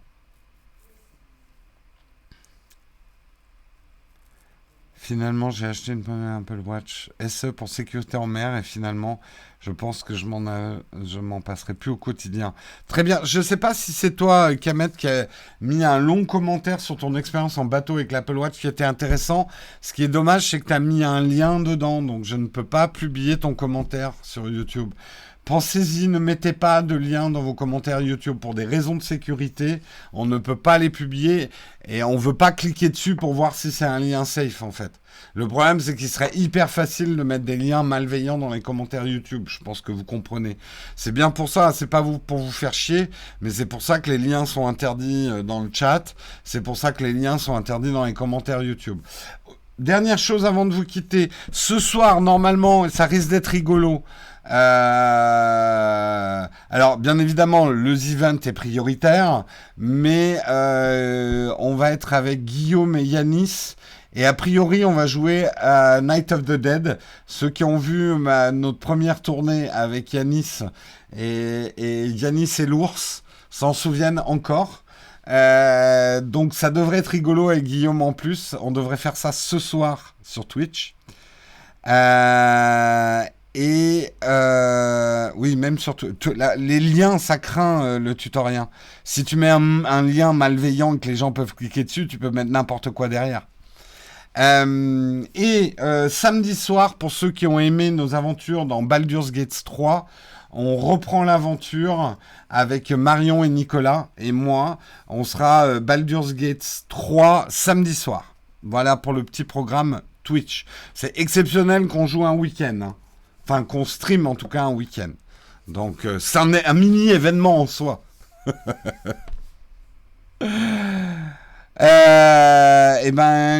Finalement, j'ai acheté une première Apple Watch SE pour sécurité en mer et finalement, je pense que je m'en passerai plus au quotidien. Très bien. Je ne sais pas si c'est toi, Kamet, qui a mis un long commentaire sur ton expérience en bateau avec l'Apple Watch qui était intéressant. Ce qui est dommage, c'est que tu as mis un lien dedans, donc je ne peux pas publier ton commentaire sur YouTube. Pensez-y, ne mettez pas de lien dans vos commentaires YouTube pour des raisons de sécurité. On ne peut pas les publier et on ne veut pas cliquer dessus pour voir si c'est un lien safe en fait. Le problème, c'est qu'il serait hyper facile de mettre des liens malveillants dans les commentaires YouTube. Je pense que vous comprenez. C'est bien pour ça, c'est pas pour vous faire chier, mais c'est pour ça que les liens sont interdits dans le chat. C'est pour ça que les liens sont interdits dans les commentaires YouTube. Dernière chose avant de vous quitter. Ce soir, normalement, ça risque d'être rigolo. Alors, bien évidemment, le event est prioritaire, mais on va être avec Guillaume et Yanis. Et a priori, on va jouer à Night of the Dead. Ceux qui ont vu notre première tournée avec Yanis et Yanis et l'ours s'en souviennent encore. Donc ça devrait être rigolo avec Guillaume en plus. On devrait faire ça ce soir sur Twitch. Oui, même sur les liens, ça craint le tutoriel. Si tu mets un lien malveillant et que les gens peuvent cliquer dessus, tu peux mettre n'importe quoi derrière. Samedi soir, pour ceux qui ont aimé nos aventures dans Baldur's Gate 3, on reprend l'aventure avec Marion et Nicolas et moi. On sera Baldur's Gate 3 samedi soir. Voilà pour le petit programme Twitch. C'est exceptionnel qu'on joue un week-end. Hein. Enfin, qu'on stream en tout cas un week-end. Donc, c'est un mini-événement en soi.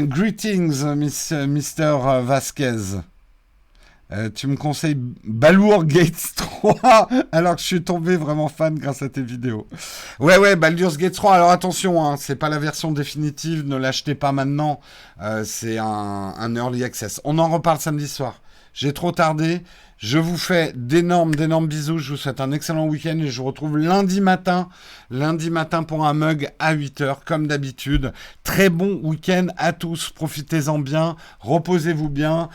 Greetings, Mr. Vasquez. Tu me conseilles Baldur's Gate 3 alors que je suis tombé vraiment fan grâce à tes vidéos. Ouais, Baldur's Gate 3. Alors attention, hein, c'est pas la version définitive, ne l'achetez pas maintenant. C'est un early access. On en reparle samedi soir. J'ai trop tardé. Je vous fais d'énormes bisous. Je vous souhaite un excellent week-end et je vous retrouve lundi matin pour un mug à 8h comme d'habitude. Très bon week-end à tous. Profitez-en bien. Reposez-vous bien.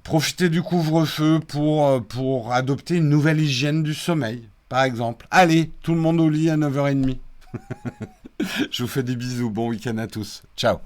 Profitez du couvre-feu pour adopter une nouvelle hygiène du sommeil, par exemple. Allez, tout le monde au lit à 9h30. Je vous fais des bisous. Bon week-end à tous. Ciao.